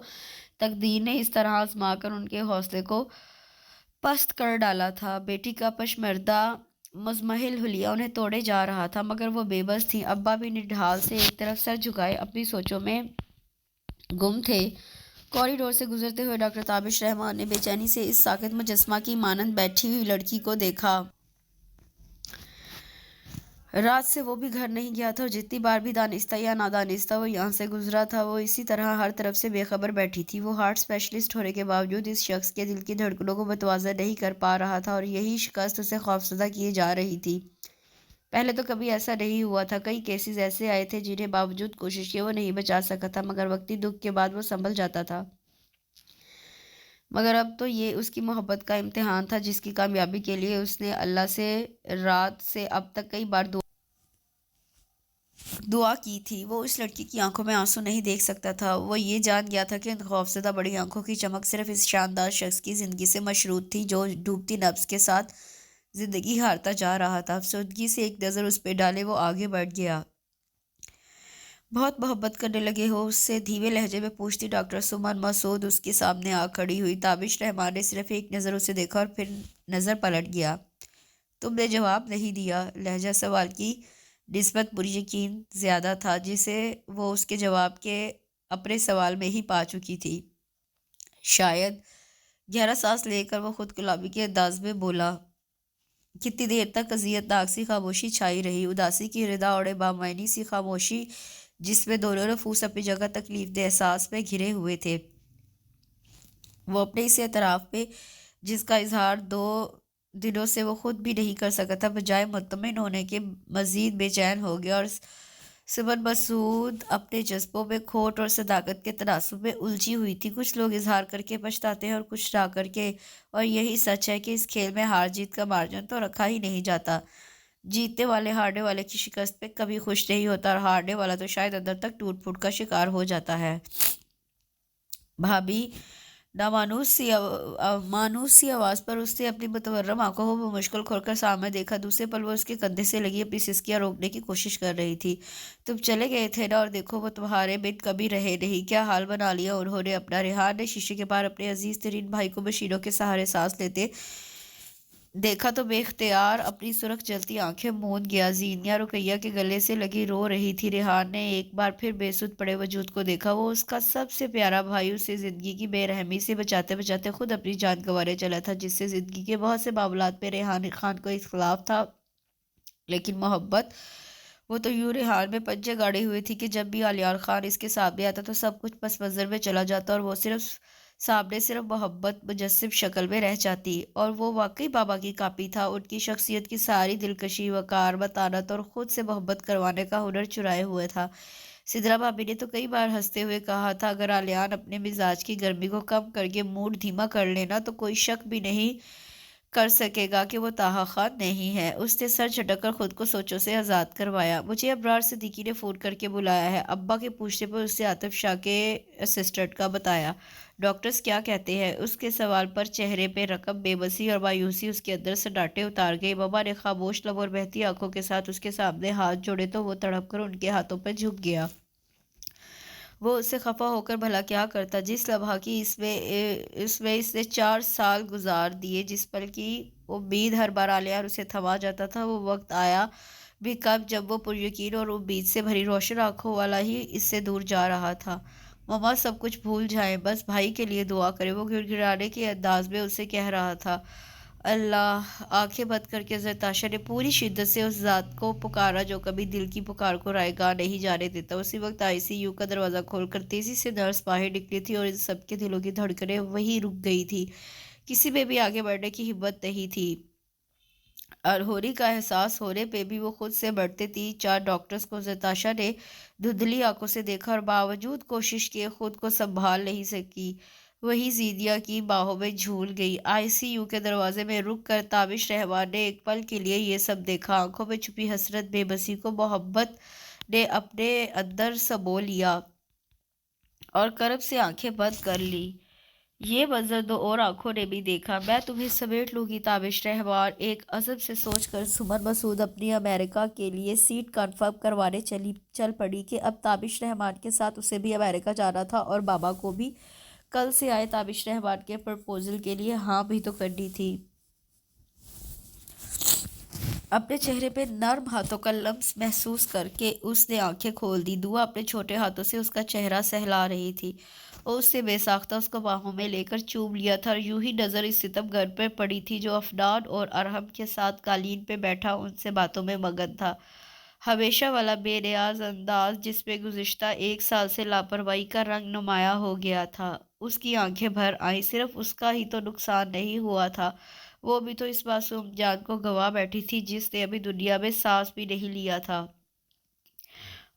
تقدیر نے اس طرح آزما کر ان کے حوصلے کو پست کر ڈالا تھا۔ بیٹی کا پشمردہ مزمحل حلیہ انہیں توڑے جا رہا تھا، مگر وہ بے بس تھیں۔ ابا بھی نڈھال سے ایک طرف سر جھکائے اپنی سوچوں میں گم تھے۔ کوریڈور سے گزرتے ہوئے ڈاکٹر تابش رحمان نے بے چینی سے اس ساکت مجسمہ کی مانند بیٹھی ہوئی لڑکی کو دیکھا۔ رات سے وہ بھی گھر نہیں گیا تھا، اور جتنی بار بھی دانستہ یا نادانستہ وہ یہاں سے گزرا تھا، وہ اسی طرح ہر طرف سے بے خبر بیٹھی تھی۔ وہ ہارٹ اسپیشلسٹ ہونے کے باوجود اس شخص کے دل کی دھڑکنوں کو متوازن نہیں کر پا رہا تھا، اور یہی شکست اسے خوفزدہ کیے جا رہی تھی۔ پہلے تو کبھی ایسا نہیں ہوا تھا، کئی کیسز ایسے آئے تھے جنہیں باوجود کوشش کے وہ نہیں بچا سکا تھا، مگر وقتی دکھ کے بعد وہ سنبھل جاتا تھا۔ مگر اب تو یہ اس کی محبت کا امتحان تھا، جس کی کامیابی کے لیے اس نے اللہ سے رات سے اب تک کئی بار دعا کی تھی۔ وہ اس لڑکی کی آنکھوں میں آنسو نہیں دیکھ سکتا تھا، وہ یہ جان گیا تھا کہ ان خوفزدہ بڑی آنکھوں کی چمک صرف اس شاندار شخص کی زندگی سے مشروط تھی جو ڈوبتی نبض کے ساتھ زندگی ہارتا جا رہا تھا۔ افسردگی سے ایک نظر اس پہ ڈالے وہ آگے بڑھ گیا۔ بہت محبت کرنے لگے ہو؟ اس سے دھیمے لہجے میں پوچھتی ڈاکٹر سمن مسعود اس کے سامنے آ کھڑی ہوئی۔ تابش رحمان نے صرف ایک نظر اسے دیکھا اور پھر نظر پلٹ گیا۔ تم نے جواب نہیں دیا۔ لہجہ سوال کی نسبت پر یقین زیادہ تھا، جسے وہ اس کے جواب کے اپنے سوال میں ہی پا چکی تھی۔ شاید۔ گہرا سانس لے کر وہ خود کلامی کے انداز میں بولا۔ کتنی دیر تک اذیت ناک سی خاموشی چھائی رہی، اداسی کی ردا اوڑے بامعنی سی خاموشی جس میں دونوں نفوس اپنی جگہ تکلیف دہ احساس میں گھرے ہوئے تھے۔ وہ اپنے اس اعتراف پہ جس کا اظہار 2 دنوں سے وہ خود بھی نہیں کر سکا تھا، بجائے مطمئن ہونے کے مزید بے چین ہو گیا، اور سمن مسعود اپنے جذبوں میں کھوٹ اور صداقت کے تناسب میں الجھی ہوئی تھی۔ کچھ لوگ اظہار کر کے پچھتاتے ہیں اور کچھ نہ کر کے، اور یہی سچ ہے کہ اس کھیل میں ہار جیت کا مارجن تو رکھا ہی نہیں جاتا۔ جیتنے والے ہارنے والے کی شکست پہ کبھی خوش نہیں ہوتا، اور ہارنے والا تو شاید اندر تک ٹوٹ پھوٹ کا شکار ہو جاتا ہے۔ بھابھی، مانوس سی آواز پر اس نے اپنی متورم آنکھوں کو بمشکل کھول کر سامنے دیکھا۔ دوسرے پل وہ اس کے کندھے سے لگی اپنی سسکیاں روکنے کی کوشش کر رہی تھی۔ تم چلے گئے تھے نا، اور دیکھو وہ تمہارے بن کبھی رہے نہیں، کیا حال بنا لیا انہوں نے اپنا۔ ریحان نے شیشے کے پار اپنے عزیز ترین بھائی کو مشینوں کے سہارے سانس لیتے دیکھا تو بے اختیار اپنی سرخ جلتی آنکھیں موند گیا۔ زینیا رقیہ کے گلے سے لگی رو رہی تھی۔ ریحان نے ایک بار پھر بے سود پڑے وجود کو دیکھا۔ وہ اس کا سب سے پیارا بھائی اسے زندگی کی بے رحمی سے بچاتے بچاتے خود اپنی جان گنوانے چلا تھا، جس سے زندگی کے بہت سے معاملات میں ریحان خان کو اختلاف تھا، لیکن محبت، وہ تو یوں ریحان میں پنجے گاڑے ہوئے تھی کہ جب بھی علیان خان اس کے سامنے آتا تو سب کچھ پس منظر میں چلا جاتا، اور وہ صرف محبت مجسم شکل میں رہ جاتی۔ اور وہ واقعی بابا کی کاپی تھا۔ ان کی شخصیت کی ساری دلکشی، وقار، متانت اور خود سے محبت کروانے کا ہنر چرائے ہوئے تھا۔ سدرا بھابی نے تو کئی بار ہنستے ہوئے کہا تھا، اگر علیان اپنے مزاج کی گرمی کو کم کر کے موڈ دھیما کر لینا تو کوئی شک بھی نہیں کر سکے گا کہ وہ طاہا خان نہیں ہے۔ اس نے سر جھٹک کر خود کو سوچوں سے آزاد کروایا۔ مجھے ابرار صدیقی نے فون کر کے بلایا ہے، ابا کے پوچھنے پر اس نے عاطف شاہ کے اسسٹنٹ کا بتایا۔ ڈاکٹرز کیا کہتے ہیں؟ اس کے سوال پر چہرے پہ رقم بے بسی اور مایوسی اس کے اندر سناٹے اتار گئی۔ مما نے خاموش لب اور بہتی آنکھوں کے ساتھ اس کے سامنے ہاتھ جوڑے تو وہ تڑپ کر ان کے ہاتھوں پہ جھک گیا۔ وہ اس سے خفا ہو کر بھلا کیا کرتا؟ جس لمحہ کی اس میں اس نے 4 سال گزار دیے، جس پل کی امید ہر بار علیان اسے تھما جاتا تھا، وہ وقت آیا بھی کب جب وہ پریقین اور امید سے بھری روشن آنکھوں والا ہی اس سے دور جا رہا تھا۔ مما سب کچھ بھول جائیں، بس بھائی کے لیے دعا کریں، وہ گڑ گڑانے کے انداز میں اسے کہہ رہا تھا۔ اللہ! آنکھیں بند کر کے زرتاشا نے پوری شدت سے اس ذات کو پکارا جو کبھی دل کی پکار کو رائے گاہ نہیں جانے دیتا۔ اسی وقت ICU کا دروازہ کھول کر تیزی سے نرس باہر نکلی تھی، اور ان سب کے دلوں کی دھڑکنیں وہیں رک گئی تھی۔ کسی میں بھی آگے بڑھنے کی ہمت نہیں تھی۔ ارہوری کا احساس ہونے پہ بھی وہ خود سے بڑھتے 3-4 ڈاکٹرز کو زرتاشا نے دھندلی آنکھوں سے دیکھا، اور باوجود کوشش کیے خود کو سنبھال نہیں سکی۔ وہی زینیا کی باہوں میں جھول گئی۔ ICU کے دروازے میں رک کر تابش رحمان نے ایک پل کے لیے یہ سب دیکھا۔ آنکھوں میں چھپی حسرت، بے بسی کو محبت نے اپنے اندر سمو لیا اور کرب سے آنکھیں بند کر لی۔ یہ منظر 2 اور آنکھوں نے بھی دیکھا۔ میں تمہیں سمیٹ لوں گی تابش رحمان، ایک عزم سے سوچ کر سمن مسعود اپنی امریکہ کے لیے سیٹ کنفرم کروانے چل پڑی کہ اب تابش رحمان کے ساتھ اسے بھی امریکہ جانا تھا، اور بابا کو بھی کل سے آئے تابش رحمان کے پرپوزل کے لیے ہاں بھی تو کرنی تھی۔ اپنے چہرے پہ نرم ہاتھوں کا لمس محسوس کر کے اس نے آنکھیں کھول دی۔ دعا اپنے چھوٹے ہاتھوں سے اس کا چہرہ سہلا رہی تھی۔ وہ اس سے بے ساختہ اس کو باہوں میں لے کر چوم لیا تھا، اور یوں ہی نظر اس ستم گر پر پڑی تھی جو افنان اور ارحم کے ساتھ قالین پہ بیٹھا ان سے باتوں میں مگن تھا۔ ہمیشہ والا بے نیاز انداز جس میں گزشتہ 1 سال سے لاپرواہی کا رنگ نمایاں ہو گیا تھا۔ اس کی آنکھیں بھر آئیں۔ صرف اس کا ہی تو نقصان نہیں ہوا تھا، وہ بھی تو اس معصوم جان کو گنوا بیٹھی تھی جس نے ابھی دنیا میں سانس بھی نہیں لیا تھا۔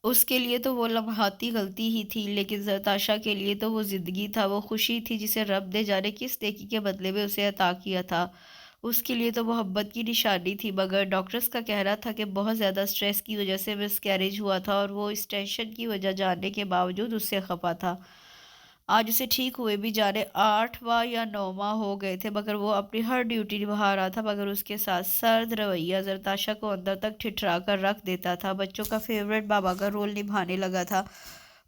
اس کے لیے تو وہ لمحاتی غلطی ہی تھی، لیکن زرتاشا کے لیے تو وہ زندگی تھا، وہ خوشی تھی جسے رب نے جانے کس نیکی کے بدلے میں اسے عطا کیا تھا۔ اس کے لیے تو محبت کی نشانی تھی۔ مگر ڈاکٹرز کا کہنا تھا کہ بہت زیادہ سٹریس کی وجہ سے مس کیریج ہوا تھا، اور وہ اس ٹینشن کی وجہ جاننے کے باوجود اس سے خفا تھا۔ آج اسے ٹھیک ہوئے بھی جانے 8واں یا 9واں ہو گئے تھے، مگر وہ اپنی ہر ڈیوٹی نبھا رہا تھا، مگر اس کے ساتھ سرد رویہ زرتاشا کو اندر تک ٹھٹرا کر رکھ دیتا تھا۔ بچوں کا فیورٹ بابا کا رول نبھانے لگا تھا۔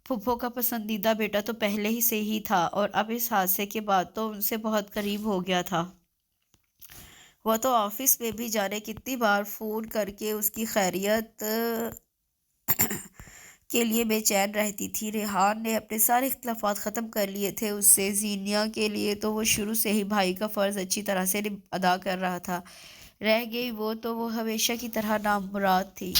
پھپھو کا پسندیدہ بیٹا تو پہلے ہی سے ہی تھا، اور اب اس حادثے کے بعد تو ان سے بہت قریب ہو گیا تھا۔ وہ تو آفس میں بھی جانے کتنی بار فون کر کے اس کی خیریت کے لیے بے چین رہتی تھی۔ ریحان نے اپنے سارے اختلافات ختم کر لیے تھے اس سے۔ زینیا کے لیے تو وہ شروع سے ہی بھائی کا فرض اچھی طرح سے ادا کر رہا تھا۔ رہ گئی وہ ہمیشہ کی طرح نامراد تھی۔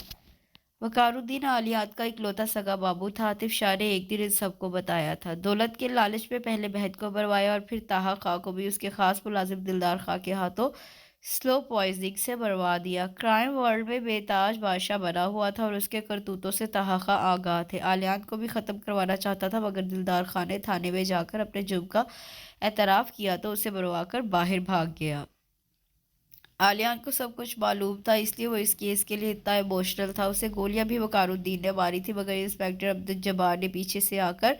وقار الدین عالیات کا اکلوتا سگا بابو تھا۔ عاطف شاہ نے ایک دن ان سب کو بتایا تھا۔ دولت کے لالچ میں پہلے بہت کو مروایا اور پھر طاہا خاں کو بھی اس کے خاص ملازم دلدار خاں کے ہاتھوں سلو پوائزننگ سے مروا دیا۔ کرائم ورلڈ میں بے تاج بادشاہ بنا ہوا تھا اور اس کے کرتوتوں سے طاہا خاں آگاہ تھے۔ عالیات کو بھی ختم کروانا چاہتا تھا، مگر دلدار خاں نے تھانے میں جا کر اپنے جرم کا اعتراف کیا تو اسے مروا کر باہر بھاگ گیا۔ عالیان کو سب کچھ معلوم تھا، اس لیے وہ اس کیس کے لیے اتنا ایموشنل تھا۔ اسے گولیاں بھی وقار الدین نے ماری تھی، مگر انسپیکٹر عبدالجبار نے پیچھے سے آ کر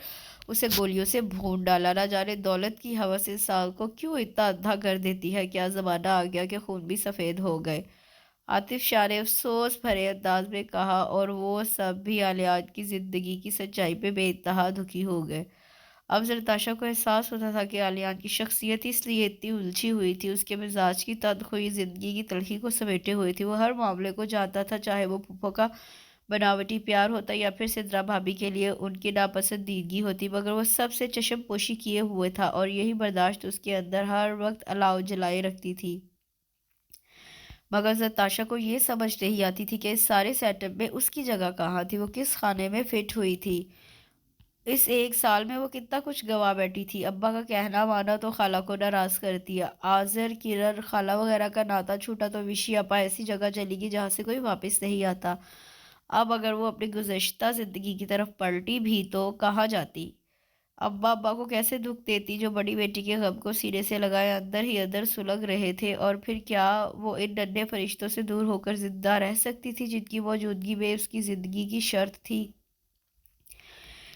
اسے گولیوں سے بھون ڈالا۔ نہ جانے دولت کی ہوس انسان کو کیوں اتنا اندھا کر دیتی ہے۔ کیا زمانہ آ گیا کہ خون بھی سفید ہو گئے، عاطف شاہ نے افسوس بھرے انداز میں کہا، اور وہ سب بھی عالیان کی زندگی کی سچائی پہ بے انتہا دکھی ہو گئے۔ اب زرتاشا کو احساس ہوتا تھا کہ عالیان کی شخصیت اس لیے اتنی الجھی ہوئی تھی، اس کے مزاج کی تندخوئی زندگی کی تلخی کو سمیٹے ہوئی تھی۔ وہ ہر معاملے کو جانتا تھا، چاہے وہ پھپھو کا بناوٹی پیار ہوتا یا پھر سدرا بھابی کے لیے ان کی ناپسندیدگی ہوتی، مگر وہ سب سے چشم پوشی کیے ہوئے تھا، اور یہی برداشت اس کے اندر ہر وقت الاؤ جلائے رکھتی تھی۔ مگر زرتاشا کو یہ سمجھ نہیں آتی تھی کہ اس سارے سیٹ اپ میں اس کی جگہ کہاں تھی، وہ کس خانے میں فٹ ہوئی تھی۔ اس ایک سال میں وہ کتنا کچھ گوا بیٹھی تھی۔ ابا کا کہنا مانا تو خالہ کو ناراض کر دیا، آذر، کرن، خالہ وغیرہ کا ناتا چھوٹا تو وشی اپا ایسی جگہ چلی گئی جہاں سے کوئی واپس نہیں آتا۔ اب اگر وہ اپنی گزشتہ زندگی کی طرف پلٹی بھی تو کہاں جاتی؟ ابا کو کیسے دکھ دیتی جو بڑی بیٹی کے غم کو سینے سے لگائے اندر ہی اندر سلگ رہے تھے، اور پھر کیا وہ ان ننھے فرشتوں سے دور ہو کر زندہ رہ سکتی تھی جن کی موجودگی میں اس کی زندگی کی شرط تھی؟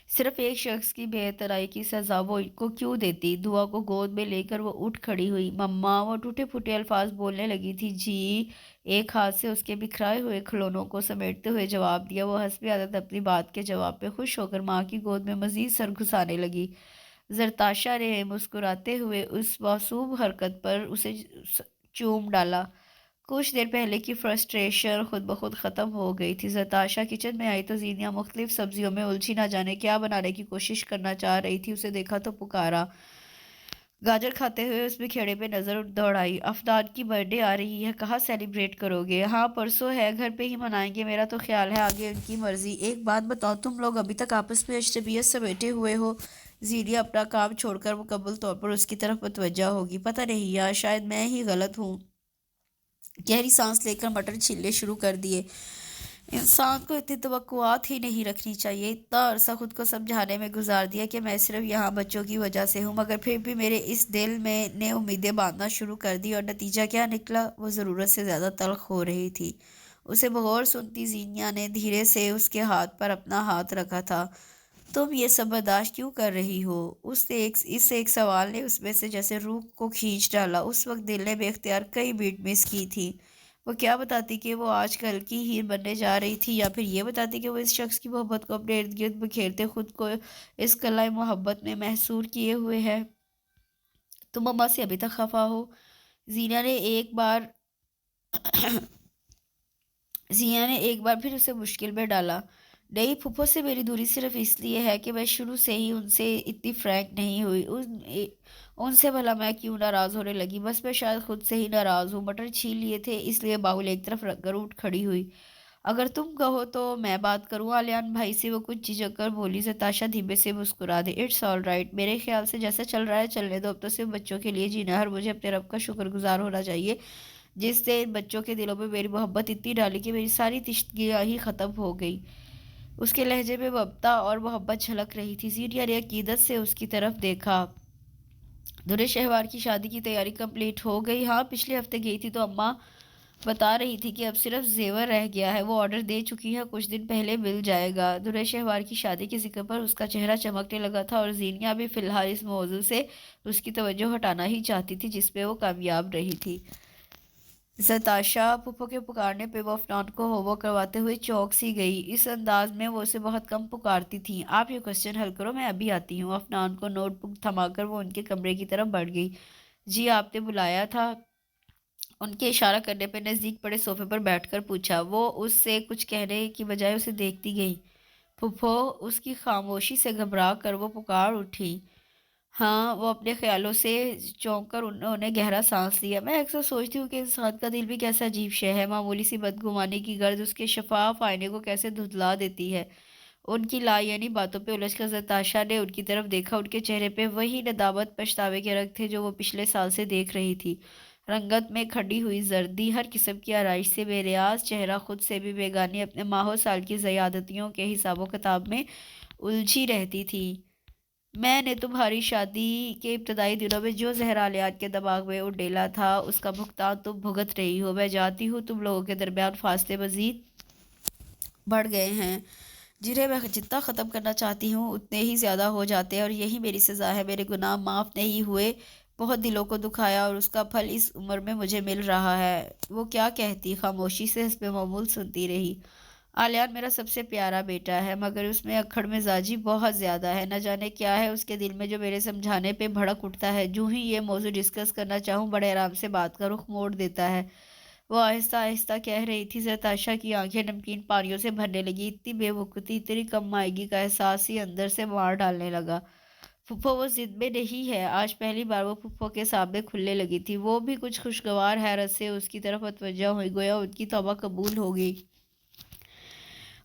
صرف ایک شخص کی بے احترامی کی سزا وہ ان کو کیوں دیتی؟ دعا کو گود میں لے کر وہ اٹھ کھڑی ہوئی۔ مما، وہ ٹوٹے پھوٹے الفاظ بولنے لگی تھی۔ جی، ایک ہاتھ سے اس کے بکھرائے ہوئے کھلونوں کو سمیٹتے ہوئے جواب دیا۔ وہ حسب عادت اپنی بات کے جواب پہ خوش ہو کر ماں کی گود میں مزید سر گھسانے لگی۔ زرتاشا نے مسکراتے ہوئے اس معصوم حرکت پر اسے چوم ڈالا۔ کچھ دیر پہلے کی فرسٹریشن خود بخود ختم ہو گئی تھی۔ زرتاشا کچن میں آئی تو زینیا مختلف سبزیوں میں الجھی نہ جانے کیا بنانے کی کوشش کرنا چاہ رہی تھی۔ اسے دیکھا تو پکارا۔ گاجر کھاتے ہوئے اس بکھیڑے پہ نظر دوڑائی۔ افنان کی برتھ ڈے آ رہی ہے، کہاں سیلیبریٹ کرو گے؟ ہاں پرسوں ہے، گھر پہ ہی منائیں گے، میرا تو خیال ہے آگے ان کی مرضی۔ ایک بات بتاؤ، تم لوگ ابھی تک آپس میں اجنبیت سمیٹے ہوئے ہو؟ زینیا اپنا کام چھوڑ کر مکمل طور پر اس کی طرف متوجہ ہوگی۔ پتہ نہیں یار، شاید میں ہی غلط ہوں۔ گہری سانس لے کر مٹر چھیلنے شروع کر دیے۔ انسان کو اتنی توقعات ہی نہیں رکھنی چاہیے۔ اتنا عرصہ خود کو سمجھانے میں گزار دیا کہ میں صرف یہاں بچوں کی وجہ سے ہوں، مگر پھر بھی میرے اس دل میں نے امیدیں باندھنا شروع کر دی، اور نتیجہ کیا نکلا؟ وہ ضرورت سے زیادہ تلخ ہو رہی تھی۔ اسے بغور سنتی زینیا نے دھیرے سے اس کے ہاتھ پر اپنا ہاتھ رکھا تھا۔ تم یہ سب برداشت کیوں کر رہی ہو؟ اس ایک سوال نے اس میں سے جیسے روح کو کھینچ ڈالا۔ اس وقت دل نے بے اختیار کئی بیٹ مس کی تھی۔ وہ کیا بتاتی کہ وہ آج کل کی ہیر بننے جا رہی تھی، یا پھر یہ بتاتی کہ وہ اس شخص کی محبت کو اپنے ارد گرد بکھیرتے خود کو اس قلعہ محبت میں محصور کیے ہوئے ہے۔ تم اماں سے ابھی تک خفا ہو؟ زینیا نے ایک بار پھر اسے مشکل میں ڈالا۔ نہیں، پھپھو سے میری دوری صرف اس لیے ہے کہ میں شروع سے ہی ان سے اتنی فرینک نہیں ہوئی۔ ان سے بھلا میں کیوں ناراض ہونے لگی؟ بس میں شاید خود سے ہی ناراض ہوں۔ مٹر چھیل لیے تھے اس لیے باؤل ایک طرف رکھ کر اٹھ کھڑی ہوئی۔ اگر تم کہو تو میں بات کروں؟ عالیان بھائی سے وہ کچھ جھجک کر بولی۔ زرتاشا دھیمے سے مسکرا دے۔ اٹس آل رائٹ، میرے خیال سے جیسا چل رہا ہے چلنے دو، اب تو صرف بچوں کے لیے جینا ہے، اور مجھے اپنے رب کا شکر گزار ہونا چاہیے جس نے ان بچوں کے دلوں میں میری محبت اتنی ڈالی کہ میری ساری تشنگیاں ہی ختم ہو گئی۔ اس کے لہجے میں ممتا اور محبت جھلک رہی تھی۔ زینیا نے عقیدت سے اس کی طرف دیکھا۔ درے شہوار کی شادی کی تیاری کمپلیٹ ہو گئی؟ ہاں، پچھلے ہفتے گئی تھی تو اماں بتا رہی تھی کہ اب صرف زیور رہ گیا ہے، وہ آرڈر دے چکی ہے، کچھ دن پہلے مل جائے گا۔ درے شہوار کی شادی کے ذکر پر اس کا چہرہ چمکنے لگا تھا، اور زینیا بھی فی الحال اس موضوع سے اس کی توجہ ہٹانا ہی چاہتی تھی جس میں وہ کامیاب رہی تھی۔ زرتاشا پھپھو کے پکارنے پہ وہ افنان کو ہوبو کرواتے ہوئے چونک سی گئی۔ اس انداز میں وہ اسے بہت کم پکارتی تھیں۔ آپ یہ کوسچن حل کرو، میں ابھی آتی ہوں۔ افنان کو نوٹ بک تھما کر وہ ان کے کمرے کی طرف بڑھ گئی۔ جی، آپ نے بلایا تھا؟ ان کے اشارہ کرنے پہ نزدیک پڑے صوفے پر بیٹھ کر پوچھا۔ وہ اس سے کچھ کہنے کی بجائے اسے دیکھتی گئی۔ پھپھو اس کی خاموشی سے گھبرا کر وہ پکار اٹھی۔ ہاں، وہ اپنے خیالوں سے چونک کر انہوں نے گہرا سانس لیا۔ میں اکثر سوچتی ہوں کہ انسان کا دل بھی کیسا عجیب شے ہے، معمولی سی بدگمانی کی گرد اس کے شفاف آئینے کو کیسے دھندلا دیتی ہے۔ ان کی لا یعنی باتوں پہ الجھ کر نتاشا نے ان کی طرف دیکھا۔ ان کے چہرے پہ وہی ندامت پچھتاوے کے رنگ تھے جو وہ پچھلے سال سے دیکھ رہی تھی۔ رنگت میں کھڑی ہوئی زردی، ہر قسم کی آرائش سے بے نیاز چہرہ، خود سے بھی بیگانی، اپنے ماہ و سال کی زیادتیوں کے حساب و کتاب میں الجھی رہتی تھی۔ میں نے تمہاری شادی کے ابتدائی دنوں میں جو زہر آلیات کے دماغ میں اڈیلا تھا، اس کا بھگتان تم بھگت رہی ہو۔ میں جانتی ہوں تم لوگوں کے درمیان فاصلے مزید بڑھ گئے ہیں، جنہیں میں جتنا ختم کرنا چاہتی ہوں اتنے ہی زیادہ ہو جاتے ہیں، اور یہی میری سزا ہے۔ میرے گناہ معاف نہیں ہوئے، بہت دلوں کو دکھایا، اور اس کا پھل اس عمر میں مجھے مل رہا ہے۔ وہ کیا کہتی؟ خاموشی سے حسب معمول سنتی رہی۔ آلیان میرا سب سے پیارا بیٹا ہے، مگر اس میں اکھڑ مزاجی بہت زیادہ ہے۔ نہ جانے کیا ہے اس کے دل میں جو میرے سمجھانے پہ بھڑک اٹھتا ہے۔ جو ہی یہ موضوع ڈسکس کرنا چاہوں، بڑے آرام سے بات کا رخ موڑ دیتا ہے۔ وہ آہستہ آہستہ کہہ رہی تھی۔ نتاشا کی آنکھیں نمکین پانیوں سے بھرنے لگی۔ اتنی بے وقتی، اتنی کم مائگی کا احساس ہی اندر سے مار ڈالنے لگا۔ پھپھو وہ ضد میں نہیں ہے۔ آج پہلی بار وہ پھپھو کے سامنے کھلنے لگی تھی۔ وہ بھی کچھ خوشگوار حیرت سے اس کی طرف متوجہ ہوئی، گویا ان کی توبہ قبول ہو گئی۔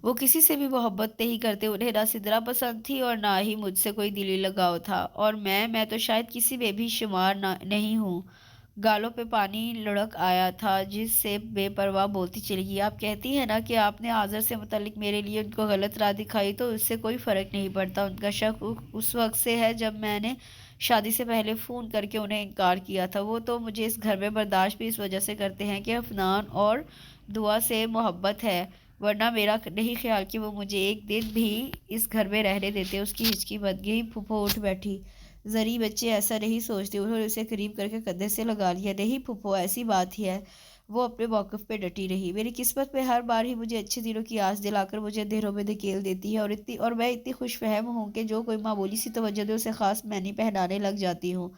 وہ کسی سے بھی محبت نہیں کرتے، انہیں نہ سدرا پسند تھی اور نہ ہی مجھ سے کوئی دلی لگاؤ تھا، اور میں تو شاید کسی میں بھی شمار نہیں ہوں۔ گالوں پہ پانی لڑک آیا تھا جس سے بے پرواہ بولتی چلی گئی۔ آپ کہتی ہیں نا کہ آپ نے آذر سے متعلق میرے لیے ان کو غلط راہ دکھائی، تو اس سے کوئی فرق نہیں پڑتا۔ ان کا شک اس وقت سے ہے جب میں نے شادی سے پہلے فون کر کے انہیں انکار کیا تھا۔ وہ تو مجھے اس گھر میں برداشت بھی اس وجہ سے کرتے ہیں کہ عفنان اور دعا سے محبت ہے، ورنہ میرا نہیں خیال کہ وہ مجھے ایک دن بھی اس گھر میں رہنے دیتے۔ اس کی ہچکی بندھ گئی۔ پھپھو اٹھ بیٹھی۔ ذری بچے ایسا نہیں سوچتے۔ انہوں نے اسے قریب کر کے کندھے سے لگا لیا۔ نہیں پھپھو، ایسی بات ہی ہے۔ وہ اپنے موقف پہ ڈٹی رہی۔ میری قسمت میں ہر بار ہی مجھے اچھے دنوں کی آس دلا کر مجھے اندھیروں میں دھکیل دیتی ہے، اور میں اتنی خوش فہم ہوں کہ جو کوئی معمولی سی توجہ دے اسے خاص معنی پہنانے لگ جاتی ہوں۔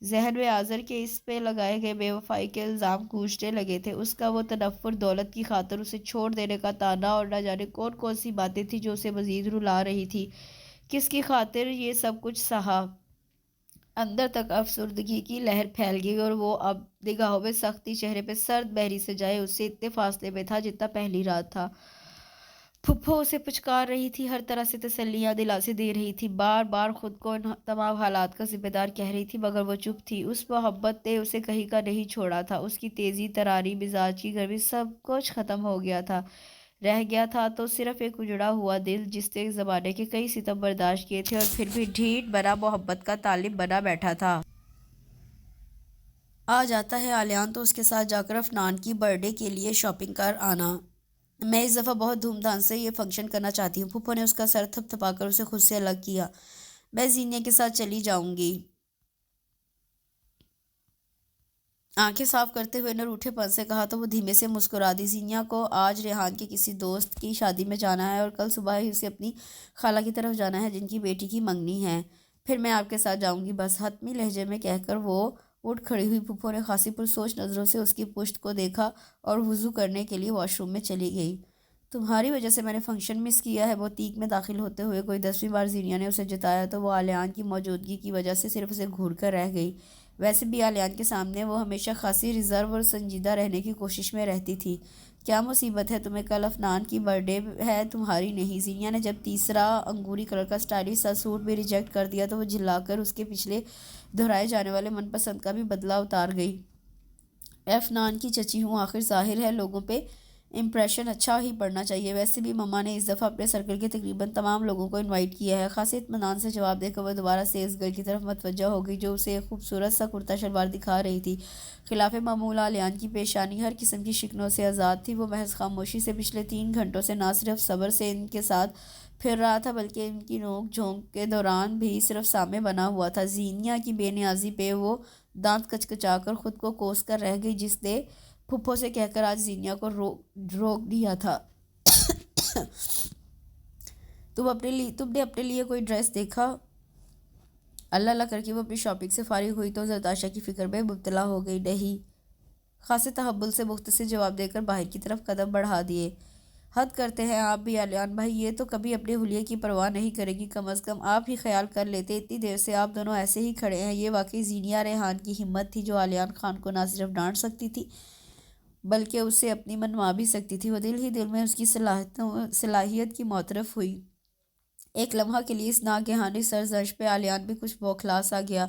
ذہن میں آذر کے اس پہ لگائے گئے بے وفائی کے الزام گونجنے لگے تھے۔ اس کا وہ تنفر، دولت کی خاطر اسے چھوڑ دینے کا طعنہ، اور نہ جانے کون کون سی باتیں تھیں جو اسے مزید رلا رہی تھی۔ کس کی خاطر یہ سب کچھ سہا؟ اندر تک افسردگی کی لہر پھیل گئی، اور وہ اب نگاہوں میں سختی، چہرے پہ سرد بحری سجائے اس سے اتنے فاصلے میں تھا جتنا پہلی رات تھا۔ پھپھو اسے پچکار رہی تھی، ہر طرح سے تسلیاں دلاسے دے رہی تھی، بار بار خود کو ان تمام حالات کا ذمہ دار کہہ رہی تھی، مگر وہ چپ تھی۔ اس محبت نے اسے کہیں کا نہیں چھوڑا تھا۔ اس کی تیزی، تراری، مزاج کی گرمی، سب کچھ ختم ہو گیا تھا۔ رہ گیا تھا تو صرف ایک اجڑا ہوا دل جس نے زمانے کے کئی ستم برداشت کیے تھے، اور پھر بھی ڈھیٹ بنا محبت کا طالب بنا بیٹھا تھا۔ آ جاتا ہے آلیان تو اس کے ساتھ جا کر عفنان کی برتھ ڈے کے لیے شاپنگ کر آنا۔ میں اس دفعہ بہت دھوم دھام سے یہ فنکشن کرنا چاہتی ہوں۔ پھپھو نے اس کا سر تھپ تھپا کر اسے خود سے الگ کیا۔ میں زینیا کے ساتھ چلی جاؤں گی۔ آنکھیں صاف کرتے ہوئے نے روٹھے پن سے کہا تو وہ دھیمے سے مسکرا دی۔ زینیا کو آج ریحان کے کسی دوست کی شادی میں جانا ہے، اور کل صبح ہی اسے اپنی خالہ کی طرف جانا ہے جن کی بیٹی کی منگنی ہے۔ پھر میں آپ کے ساتھ جاؤں گی بس، حتمی لہجے میں کہہ کر وہ اٹھ کھڑی ہوئی۔ پھپھو نے خاصی پرسوچ نظروں سے اس کی پشت کو دیکھا اور وضو کرنے کے لیے واش روم میں چلی گئی۔ تمہاری وجہ سے میں نے فنکشن مس کیا ہے، وہ تیک میں داخل ہوتے ہوئے کوئی 10ویں بار زینیا نے اسے جتایا تو وہ آلیان کی موجودگی کی وجہ سے صرف اسے گھور کر رہ گئی۔ ویسے بھی آلیان کے سامنے وہ ہمیشہ خاصی ریزرو اور سنجیدہ رہنے کی کوشش میں رہتی تھی۔ کیا مصیبت ہے تمہیں؟ کل عفنان کی برتھ ڈے ہے، تمہاری نہیں۔ زینیا نے جب تیسرا انگوری کلر کا سٹائلش سا سوٹ بھی ریجیکٹ کر دیا تو وہ جھلا کر اس کے پچھلے دہرائے جانے والے من پسند کا بھی بدلہ اتار گئی۔ عفنان کی چچی ہوں، آخر ظاہر ہے لوگوں پہ امپریشن اچھا ہی پڑنا چاہیے۔ ویسے بھی مما نے اس دفعہ اپنے سرکل کے تقریباً تمام لوگوں کو انوائٹ کیا ہے۔ خاصے اطمینان سے جواب دے کر وہ دوبارہ سیلز گرل کی طرف متوجہ ہو گئی جو اسے ایک خوبصورت سا کرتا شلوار دکھا رہی تھی۔ خلاف معمول آلیان کی پیشانی ہر قسم کی شکنوں سے آزاد تھی۔ وہ محض خاموشی سے پچھلے 3 گھنٹوں سے نہ صرف صبر سے ان کے ساتھ پھر رہا تھا بلکہ ان کی نوک جھونک کے دوران بھی صرف سامنے بنا ہوا تھا۔ زینیا کی بے نیازی پہ وہ دانت کچکچا کر خود کو کوس کر رہ گئی جس نے پھپھو سے کہہ کر آج زینیا کو روک دیا تھا۔ تم نے اپنے لیے کوئی ڈریس دیکھا؟ اللہ اللہ کر کے وہ اپنی شاپنگ سے فارغ ہوئی تو نتاشا کی فکر میں مبتلا ہو گئی۔ نہیں، خاصے تحمل سے مختصر جواب دے کر باہر کی طرف قدم بڑھا دیے۔ حد کرتے ہیں آپ بھی آلیان بھائی، یہ تو کبھی اپنے حلیے کی پرواہ نہیں کرے گی، کم از کم آپ ہی خیال کر لیتے، اتنی دیر سے آپ دونوں ایسے ہی کھڑے ہیں۔ یہ واقعی زینیا ریحان کی ہمت تھی جو آلیان خان کو نہ صرف ڈانٹ سکتی تھی بلکہ اسے اپنی منوا بھی سکتی تھی۔ وہ دل ہی دل میں اس کی صلاحیت کی معترف ہوئی۔ ایک لمحہ کے لیے اس ناگہانی سرزنش پہ آلیان بھی کچھ بوکھلا سا گیا۔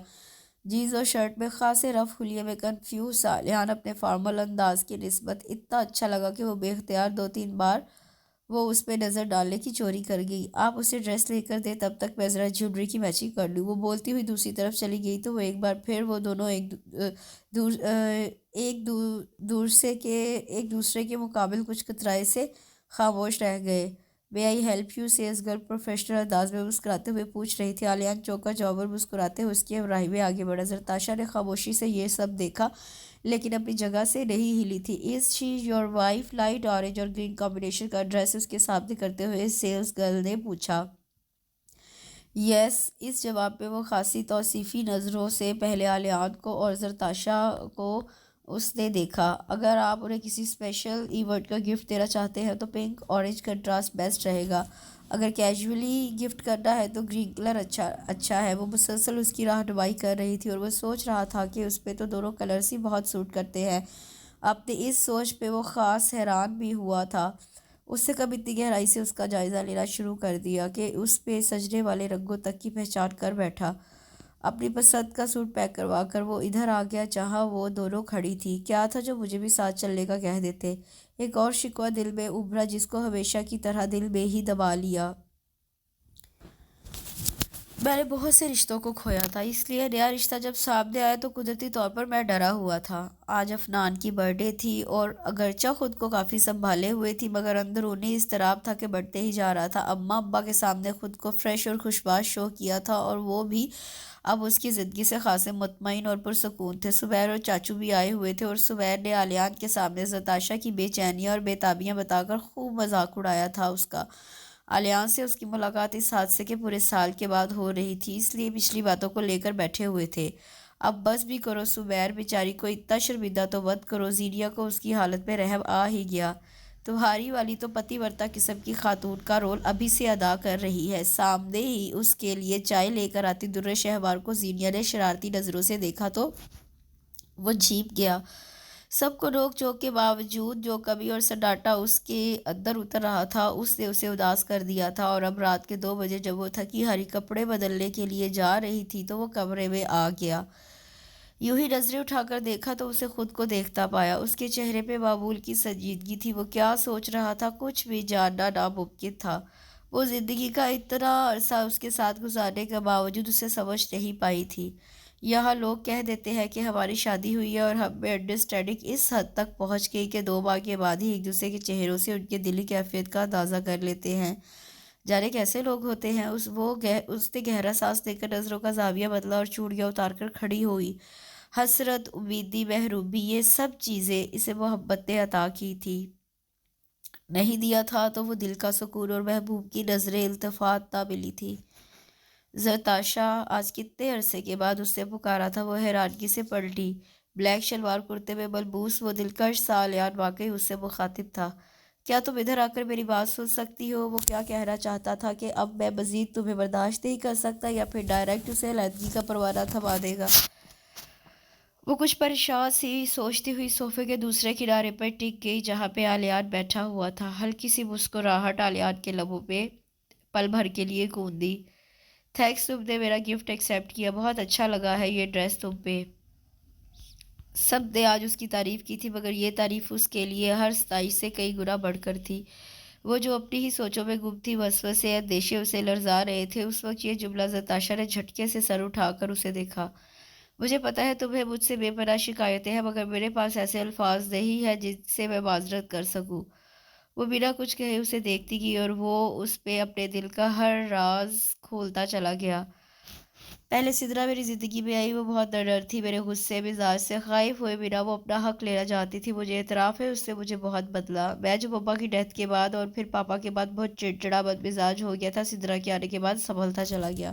جینز اور شرٹ میں خاصے رف حلیے میں کنفیوز سا آلیان اپنے فارمل انداز کی نسبت اتنا اچھا لگا کہ وہ بے اختیار 2-3 بار وہ اس پہ نظر ڈالنے کی چوری کر گئی۔ آپ اسے ڈریس لے کر دیں، تب تک میں ذرا جیولری کی میچنگ کر لوں۔ وہ بولتی ہوئی دوسری طرف چلی گئی تو وہ ایک بار پھر وہ دونوں ایک دوسرے کے مقابل کچھ کترائے سے خاموش رہ گئے۔ "May I help you?" Sales girl professional انداز میں مسکراتے ہوئے پوچھ رہی تھی۔ آلیان چوکا چوبر مسکراتے ہوئے اس کی ہمراہی میں آگے بڑھا۔ زرتاشا نے خاموشی سے یہ سب دیکھا لیکن اپنی جگہ سے نہیں ہلی تھی۔ "Is she your wife?" Light orange اور گرین کمبینیشن کا ڈریس اس کے سامنے کرتے ہوئے سیلز گرل نے پوچھا۔ "یس." اس جواب پہ وہ خاصی توصیفی نظروں سے پہلے آلیان کو اور زرتاشا کو اس نے دیکھا۔ "اگر آپ انہیں کسی اسپیشل ایونٹ کا گفٹ دینا چاہتے ہیں تو پنک اورنج کنٹراسٹ بیسٹ رہے گا۔ اگر کیجولی گفٹ کرنا ہے تو گرین کلر اچھا ہے۔ وہ مسلسل اس کی رہنمائی کر رہی تھی اور وہ سوچ رہا تھا کہ اس پہ تو دونوں کلرز ہی بہت سوٹ کرتے ہیں۔ اپنی اس سوچ پہ وہ خاص حیران بھی ہوا تھا۔ اس نے کب اتنی گہرائی سے اس کا جائزہ لینا شروع کر دیا کہ اس پہ سجنے والے رنگوں تک کی پہچان کر بیٹھا۔ اپنی پسند کا سوٹ پیک کروا کر وہ ادھر آ گیا جہاں وہ دونوں کھڑی تھی۔ "کیا تھا جو مجھے بھی ساتھ چلنے کا کہہ دیتے؟" ایک اور شکوہ دل میں ابھرا جس کو ہمیشہ کی طرح دل میں ہی دبا لیا۔ "میں نے بہت سے رشتوں کو کھویا تھا، اس لیے نیا رشتہ جب سامنے آیا تو قدرتی طور پر میں ڈرا ہوا تھا۔ آج افنان کی برتھ ڈے تھی اور اگرچہ خود کو کافی سنبھالے ہوئے تھی مگر اندرونی اضطراب تھا کہ بڑھتے ہی جا رہا تھا۔ اماں ابا کے سامنے خود کو فریش اور خوشباش شو کیا تھا اور وہ بھی اب اس کی زندگی سے خاصے مطمئن اور پرسکون تھے۔ سبیر اور چاچو بھی آئے ہوئے تھے اور سبیر نے آلیان کے سامنے زرتاشا کی بے چینیاں اور بے تابیاں بتا کر خوب مذاق اڑایا تھا اس کا۔ آلیان سے اس کی ملاقات اس حادثے کے پورے سال کے بعد ہو رہی تھی، اس لیے پچھلی باتوں کو لے کر بیٹھے ہوئے تھے۔ "اب بس بھی کرو سبیر، بیچاری کو اتنا شرمندہ تو مت کرو۔" زینیا کو اس کی حالت پہ رحم آ ہی گیا۔ "تمہاری والی تو پتی ورتا قسم کی خاتون کا رول ابھی سے ادا کر رہی ہے۔" سامنے ہی اس کے لیے چائے لے کر آتی درِ شہوار کو زینیا نے شرارتی نظروں سے دیکھا تو وہ جھیپ گیا۔ سب کو روک ٹوک کے باوجود جو کمی اور سناٹا اس کے اندر اتر رہا تھا اس نے اسے اداس کر دیا تھا، اور اب رات کے 2 بجے جب وہ تھکی ہاری کپڑے بدلنے کے لیے جا رہی تھی تو وہ کمرے میں آ گیا۔ یوں ہی نظریں اٹھا کر دیکھا تو اسے خود کو دیکھتا پایا۔ اس کے چہرے پہ معمول کی سنجیدگی تھی۔ وہ کیا سوچ رہا تھا کچھ بھی جاننا ناممکن تھا۔ وہ زندگی کا اتنا عرصہ اس کے ساتھ گزارنے کے باوجود اسے سمجھ نہیں پائی تھی۔ یہاں لوگ کہہ دیتے ہیں کہ ہماری شادی ہوئی ہے اور ہم میں انڈرسٹینڈنگ اس حد تک پہنچ گئی کہ 2 ماہ کے بعد ہی ایک دوسرے کے چہروں سے ان کے دلی کیفیت کا اندازہ کر لیتے ہیں۔ جانے کیسے لوگ ہوتے ہیں۔ اس نے گہرا سانس لے کر نظروں کا زاویہ بدلا اور چوڑیاں اتار کر کھڑی ہوئی۔ حسرت، امیدی، محرومی، یہ سب چیزیں اسے محبت نے عطا کی تھی۔ نہیں دیا تھا تو وہ دل کا سکون اور محبوب کی نظر التفات نہ ملی تھی۔ زرتاشا آج کتنے عرصے کے بعد اس نے پکارا تھا۔ وہ حیرانگی سے پلٹی۔ بلیک شلوار کرتے میں ملبوس وہ دلکش سا آلیان واقعی اس سے مخاطب تھا۔ "کیا تم ادھر آ کر میری بات سن سکتی ہو؟" وہ کیا کہنا چاہتا تھا کہ اب میں مزید تمہیں برداشت نہیں کر سکتا، یا پھر ڈائریکٹ اسے علیحدگی کا پروانہ تھما دے گا۔ وہ کچھ پریشان سی سوچتی ہوئی صوفے کے دوسرے کنارے پر ٹک گئی جہاں پہ آلیان بیٹھا ہوا تھا۔ ہلکی سی مسکراہٹ آلیان کے لبوں پہ پل بھر کے لیے گونجی۔ "تھینکس، تم نے میرا گفٹ ایکسیپٹ کیا۔ بہت اچھا لگا ہے یہ ڈریس تم پہ۔" سب نے آج اس کی تعریف کی تھی مگر یہ تعریف اس کے لیے ہر ستائش سے کئی گنا بڑھ کر تھی۔ وہ جو اپنی ہی سوچوں میں گم تھی، وسوسے اندیشے اسے لرزا رہے تھے۔ اس وقت یہ جملہ زرتاشا نے جھٹکے سے سر اٹھا کر اسے دیکھا۔ "مجھے پتہ ہے تمہیں مجھ سے بے پناہ شکایتیں ہیں مگر میرے پاس ایسے الفاظ نہیں ہیں جن سے میں معذرت کر سکوں۔" وہ بنا کچھ کہے اسے دیکھتی گئی اور وہ اس پہ اپنے دل کا ہر راز کھولتا چلا گیا۔ "پہلے سدرا میری زندگی میں آئی، وہ بہت نڈر تھی۔ میرے غصے مزاج سے غائب ہوئے بنا وہ اپنا حق لینا چاہتی تھی۔ مجھے اعتراف ہے اس نے مجھے بہت بدلا۔ میں جو مما کی ڈیتھ کے بعد اور پھر پاپا کے بعد بہت چڑچڑا بد مزاج ہو گیا تھا، سدرا کے آنے کے بعد سنبھلتا چلا گیا۔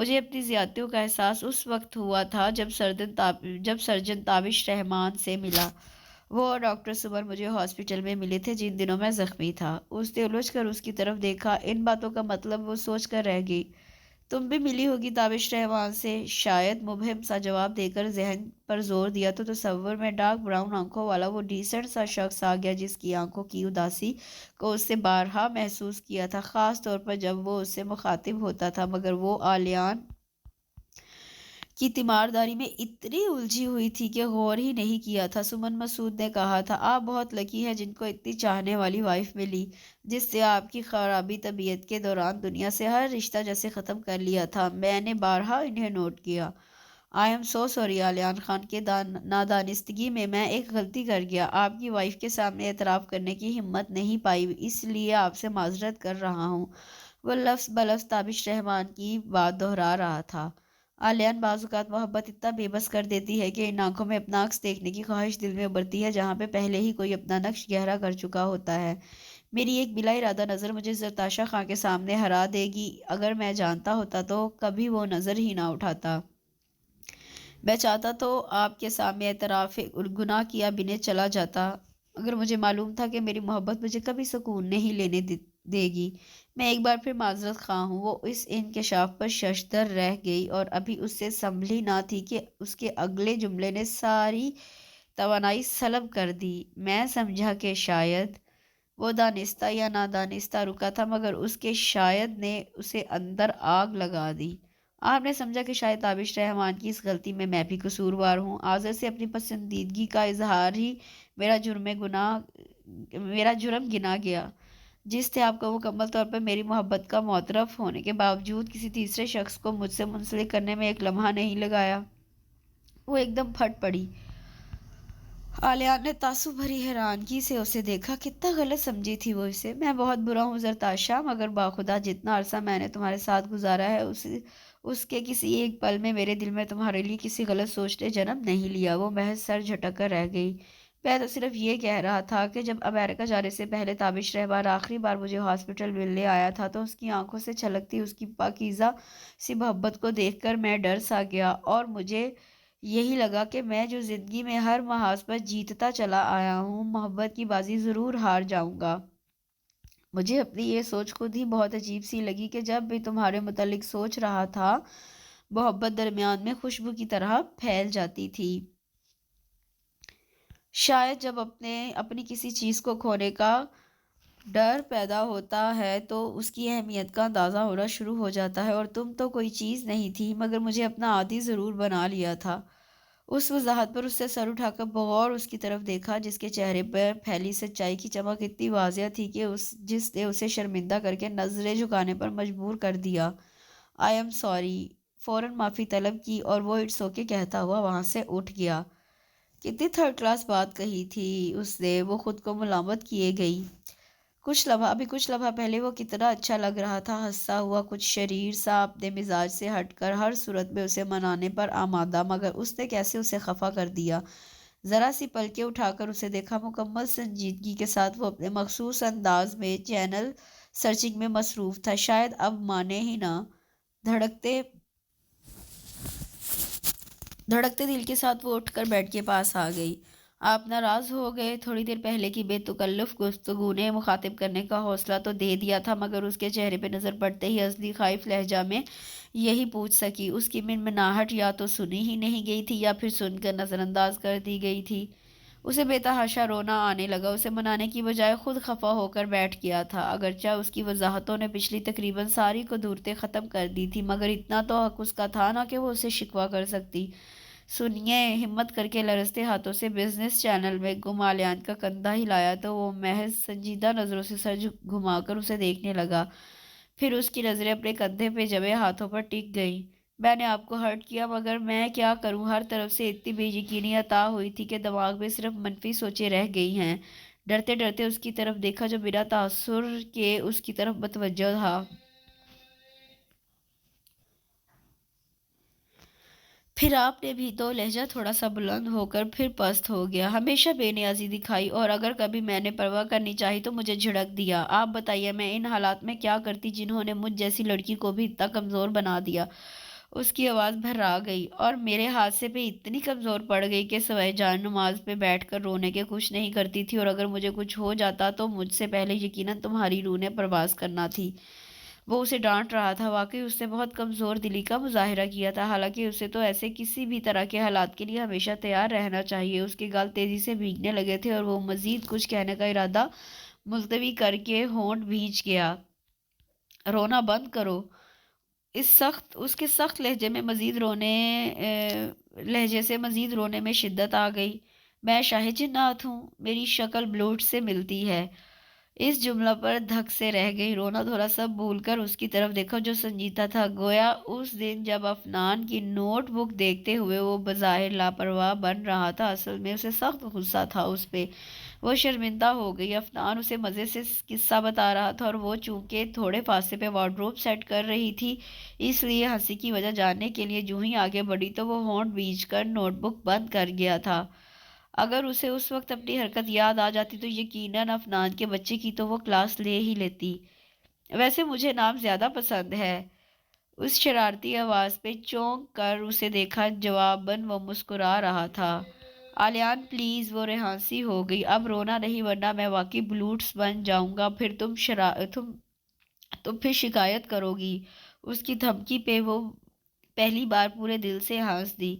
مجھے اپنی زیادتیوں کا احساس اس وقت ہوا تھا جب سرجن تابش رحمان سے ملا۔ وہ اور ڈاکٹر سمر مجھے ہاسپٹل میں ملے تھے جن دنوں میں زخمی تھا۔ اس نے الجھ کر اس کی طرف دیکھا۔ ان باتوں کا مطلب وہ سوچ کر رہ گئی۔ تم بھی ملی ہوگی تابش رحمان سے؟ شاید مبہم سا جواب دے کر ذہن پر زور دیا تو تصور میں ڈارک براؤن آنکھوں والا وہ ڈیسنٹ سا شخص آ گیا جس کی آنکھوں کی اداسی کو اس سے بارہا محسوس کیا تھا، خاص طور پر جب وہ اس سے مخاطب ہوتا تھا، مگر وہ آلیان کی تیمارداری میں اتنی الجھی ہوئی تھی کہ غور ہی نہیں کیا تھا۔ سمن مسعود نے کہا تھا، آپ بہت لکی ہیں جن کو اتنی چاہنے والی وائف ملی جس سے آپ کی خرابی طبیعت کے دوران دنیا سے ہر رشتہ جیسے ختم کر لیا تھا۔ میں نے بارہا انہیں نوٹ کیا۔ I am so sorry Aliyan Khan کے نادانستگی میں ایک غلطی کر گیا۔ آپ کی وائف کے سامنے اعتراف کرنے کی ہمت نہیں پائی، اس لیے آپ سے معذرت کر رہا ہوں۔ وہ لفظ بلفظ تابش رحمان کی بات دہرا رہا تھا۔ آلیان، بعض اوقات محبت اتنا بے بس کر دیتی ہے کہ ان آنکھوں میں اپنا عکس دیکھنے کی خواہش دل میں ابھرتی ہے جہاں پہ پہلے ہی کوئی اپنا نقش گہرا کر چکا ہوتا ہے۔ میری ایک بلا ارادہ نظر مجھے زرتاشا خان کے سامنے ہرا دے گی۔ اگر میں جانتا ہوتا تو کبھی وہ نظر ہی نہ اٹھاتا۔ میں چاہتا تو آپ کے سامنے اعتراف گناہ کیا بنے چلا جاتا، اگر مجھے معلوم تھا کہ میری محبت مجھے کبھی سکون نہیں لینے دے گی۔ میں ایک بار پھر معذرت خواہ ہوں۔ وہ اس انکشاف پر ششدر رہ گئی اور ابھی اس سے سنبھلی نہ تھی کہ اس کے اگلے جملے نے ساری توانائی سلب کر دی۔ میں سمجھا کہ شاید وہ دانستہ یا نادانستہ رکا تھا، مگر اس کے شاید نے اسے اندر آگ لگا دی۔ آپ نے سمجھا کہ شاید تابش رحمان کی اس غلطی میں بھی قصوروار ہوں۔ آذر سے اپنی پسندیدگی کا اظہار ہی میرا جرم گنا گیا، جس سے آپ کو مکمل طور پر میری محبت کا معترف ہونے کے باوجود کسی تیسرے شخص کو مجھ سے منسلک کرنے میں ایک لمحہ نہیں لگایا۔ وہ ایک دم پھٹ پڑی۔ آلیان نے تعصب بھری حیرانگی سے اسے دیکھا۔ کتنا غلط سمجھی تھی وہ اسے۔ میں بہت برا ہوں زرتاشا، مگر باخدا جتنا عرصہ میں نے تمہارے ساتھ گزارا ہے اس کے کسی ایک پل میں میرے دل میں تمہارے لیے کسی غلط سوچ نے جنم نہیں لیا۔ وہ محض سر جھٹک کر رہ گئی۔ میں تو صرف یہ کہہ رہا تھا کہ جب امریکہ جانے سے پہلے تابش رحمان آخری بار مجھے ہاسپٹل ملنے آیا تھا تو اس کی آنکھوں سے چھلکتی اس کی پاکیزہ سی محبت کو دیکھ کر میں ڈر سا گیا اور مجھے یہی لگا کہ میں جو زندگی میں ہر محاذ پر جیتتا چلا آیا ہوں، محبت کی بازی ضرور ہار جاؤں گا۔ مجھے اپنی یہ سوچ خود ہی بہت عجیب سی لگی کہ جب بھی تمہارے متعلق سوچ رہا تھا، محبت درمیان میں خوشبو کی طرح پھیل جاتی تھی۔ شاید جب اپنی کسی چیز کو کھونے کا ڈر پیدا ہوتا ہے تو اس کی اہمیت کا اندازہ ہونا شروع ہو جاتا ہے، اور تم تو کوئی چیز نہیں تھی، مگر مجھے اپنا عادی ضرور بنا لیا تھا۔ اس وضاحت پر اس سے سر اٹھا کر بغور اس کی طرف دیکھا جس کے چہرے پر پھیلی سچائی کی چمک اتنی واضح تھی کہ جس نے اسے شرمندہ کر کے نظریں جھکانے پر مجبور کر دیا۔ آئی ایم سوری، فوراً معافی طلب کی اور وہ اٹس اوکے کہتا ہوا وہاں سے اٹھ گیا۔ کتنی تھرڈ کلاس بات کہی تھی اس نے، وہ خود کو ملامت کیے گئی۔ کچھ لمحہ پہلے وہ کتنا اچھا لگ رہا تھا، ہنسا ہوا، کچھ شریر سا، اپنے مزاج سے ہٹ کر، ہر صورت میں اسے منانے پر آمادہ، مگر اس نے کیسے اسے خفا کر دیا۔ ذرا سی پلکیں اٹھا کر اسے دیکھا۔ مکمل سنجیدگی کے ساتھ وہ اپنے مخصوص انداز میں چینل سرچنگ میں مصروف تھا۔ شاید اب مانے ہی نہ، دھڑکتے دل کے ساتھ وہ اٹھ کر بیڈ کے پاس آ گئی۔ آپ ناراض ہو گئے؟ تھوڑی دیر پہلے کی بے تکلف گفتگو نے مخاطب کرنے کا حوصلہ تو دے دیا تھا، مگر اس کے چہرے پہ نظر پڑتے ہی ازلی خائف لہجہ میں یہی پوچھ سکی۔ اس کی منمناہٹ یا تو سنی ہی نہیں گئی تھی یا پھر سن کر نظر انداز کر دی گئی تھی۔ اسے بے تحاشا رونا آنے لگا۔ اسے منانے کی بجائے خود خفا ہو کر بیٹھ گیا تھا۔ اگرچہ اس کی وضاحتوں نے پچھلی تقریباً ساری قدورتیں ختم کر دی تھی، مگر اتنا تو حق اس کا تھا نہ کہ وہ اسے شکوہ کر سکتی۔ سنیے، ہمت کر کے لرزتے ہاتھوں سے بزنس چینل میں گم آلیان کا کندھا ہلایا تو وہ محض سنجیدہ نظروں سے سر گھما کر اسے دیکھنے لگا۔ پھر اس کی نظریں اپنے کندھے پہ جمے ہاتھوں پر ٹک گئیں۔ میں نے آپ کو ہرٹ کیا، مگر میں کیا کروں؟ ہر طرف سے اتنی بے یقینی عطا ہوئی تھی کہ دماغ میں صرف منفی سوچیں رہ گئی ہیں۔ ڈرتے ڈرتے اس کی طرف دیکھا جو بنا تاثر کے اس کی طرف متوجہ تھا۔ پھر آپ نے بھی تو لہجہ تھوڑا سا بلند ہو کر پھر پست ہو گیا۔ ہمیشہ بے نیازی دکھائی، اور اگر کبھی میں نے پرواہ کرنی چاہی تو مجھے جھڑک دیا۔ آپ بتائیے میں ان حالات میں کیا کرتی جنہوں نے مجھ جیسی لڑکی کو بھی اتنا کمزور بنا دیا؟ اس کی آواز بھرا گئی اور میرے حادثے پہ اتنی کمزور پڑ گئی کہ سوائے جان نماز پہ بیٹھ کر رونے کے کچھ نہیں کرتی تھی، اور اگر مجھے کچھ ہو جاتا تو مجھ سے پہلے یقیناً تمہاری روح نے پرواز کرنا تھی۔ وہ اسے ڈانٹ رہا تھا، واقعی اس نے بہت کمزور دلی کا مظاہرہ کیا تھا، حالانکہ اسے تو ایسے کسی بھی طرح کے حالات کے لیے ہمیشہ تیار رہنا چاہیے۔ اس کے گال تیزی سے بھیگنے لگے تھے اور وہ مزید کچھ کہنے کا ارادہ ملتوی کر کے ہونٹ بھیج گیا۔ رونا بند کرو۔ اس کے سخت لہجے سے مزید رونے میں شدت آ گئی۔ میں شاہ جنات ہوں، میری شکل بلوٹ سے ملتی ہے۔ اس جملہ پر دھک سے رہ گئی۔ رونا تھوڑا سا بھول کر اس کی طرف دیکھا جو سنجیدہ تھا، گویا اس دن جب افنان کی نوٹ بک دیکھتے ہوئے وہ بظاہر لاپرواہ بن رہا تھا، اصل میں اسے سخت غصہ تھا اس پہ۔ وہ شرمندہ ہو گئی۔ افنان اسے مزے سے قصہ بتا رہا تھا اور وہ چونکہ تھوڑے فاصلے پہ وارڈروب سیٹ کر رہی تھی، اس لیے ہنسی کی وجہ جاننے کے لیے جو ہی آگے بڑھی تو وہ ہونٹ بھیج کر نوٹ بک بند کر گیا تھا۔ اگر اسے اس وقت اپنی حرکت یاد آ جاتی تو یقیناً افنان کے بچے کی تو وہ کلاس لے ہی لیتی۔ ویسے مجھے نام زیادہ پسند ہے۔ اس شرارتی آواز پہ چونک کر اسے دیکھا، جواباً وہ مسکرا رہا تھا۔ آلیان پلیز، وہ ریحانسی ہو گئی، اب رونا نہیں ورنہ میں واقعی بلوٹس بن جاؤں گا، پھر تم پھر شکایت کرو گی۔ اس کی دھمکی پہ وہ پہلی بار پورے دل سے ہنس دی۔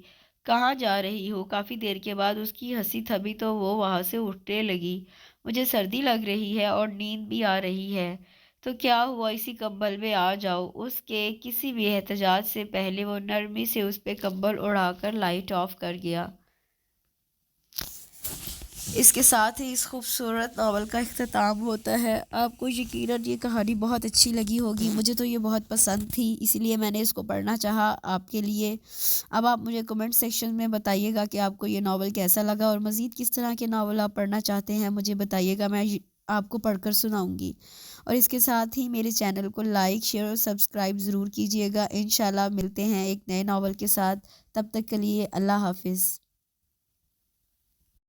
کہاں جا رہی ہو؟ کافی دیر کے بعد اس کی ہنسی تھمی تو وہ وہاں سے اٹھنے لگی۔ مجھے سردی لگ رہی ہے اور نیند بھی آ رہی ہے۔ تو کیا ہوا، اسی کمبل میں آ جاؤ۔ اس کے کسی بھی احتجاج سے پہلے وہ نرمی سے اس پہ کمبل اڑا کر لائٹ آف کر گیا۔ اس کے ساتھ ہی اس خوبصورت ناول کا اختتام ہوتا ہے۔ آپ کو یقیناً یہ کہانی بہت اچھی لگی ہوگی، مجھے تو یہ بہت پسند تھی، اسی لیے میں نے اس کو پڑھنا چاہا آپ کے لیے۔ اب آپ مجھے کمنٹ سیکشن میں بتائیے گا کہ آپ کو یہ ناول کیسا لگا، اور مزید کس طرح کے ناول آپ پڑھنا چاہتے ہیں مجھے بتائیے گا، میں آپ کو پڑھ کر سناؤں گی۔ اور اس کے ساتھ ہی میرے چینل کو لائک، شیئر اور سبسکرائب ضرور کیجیے گا۔ انشاءاللہ ملتے ہیں ایک نئے ناول کے ساتھ، تب تک کے لیے اللہ حافظ۔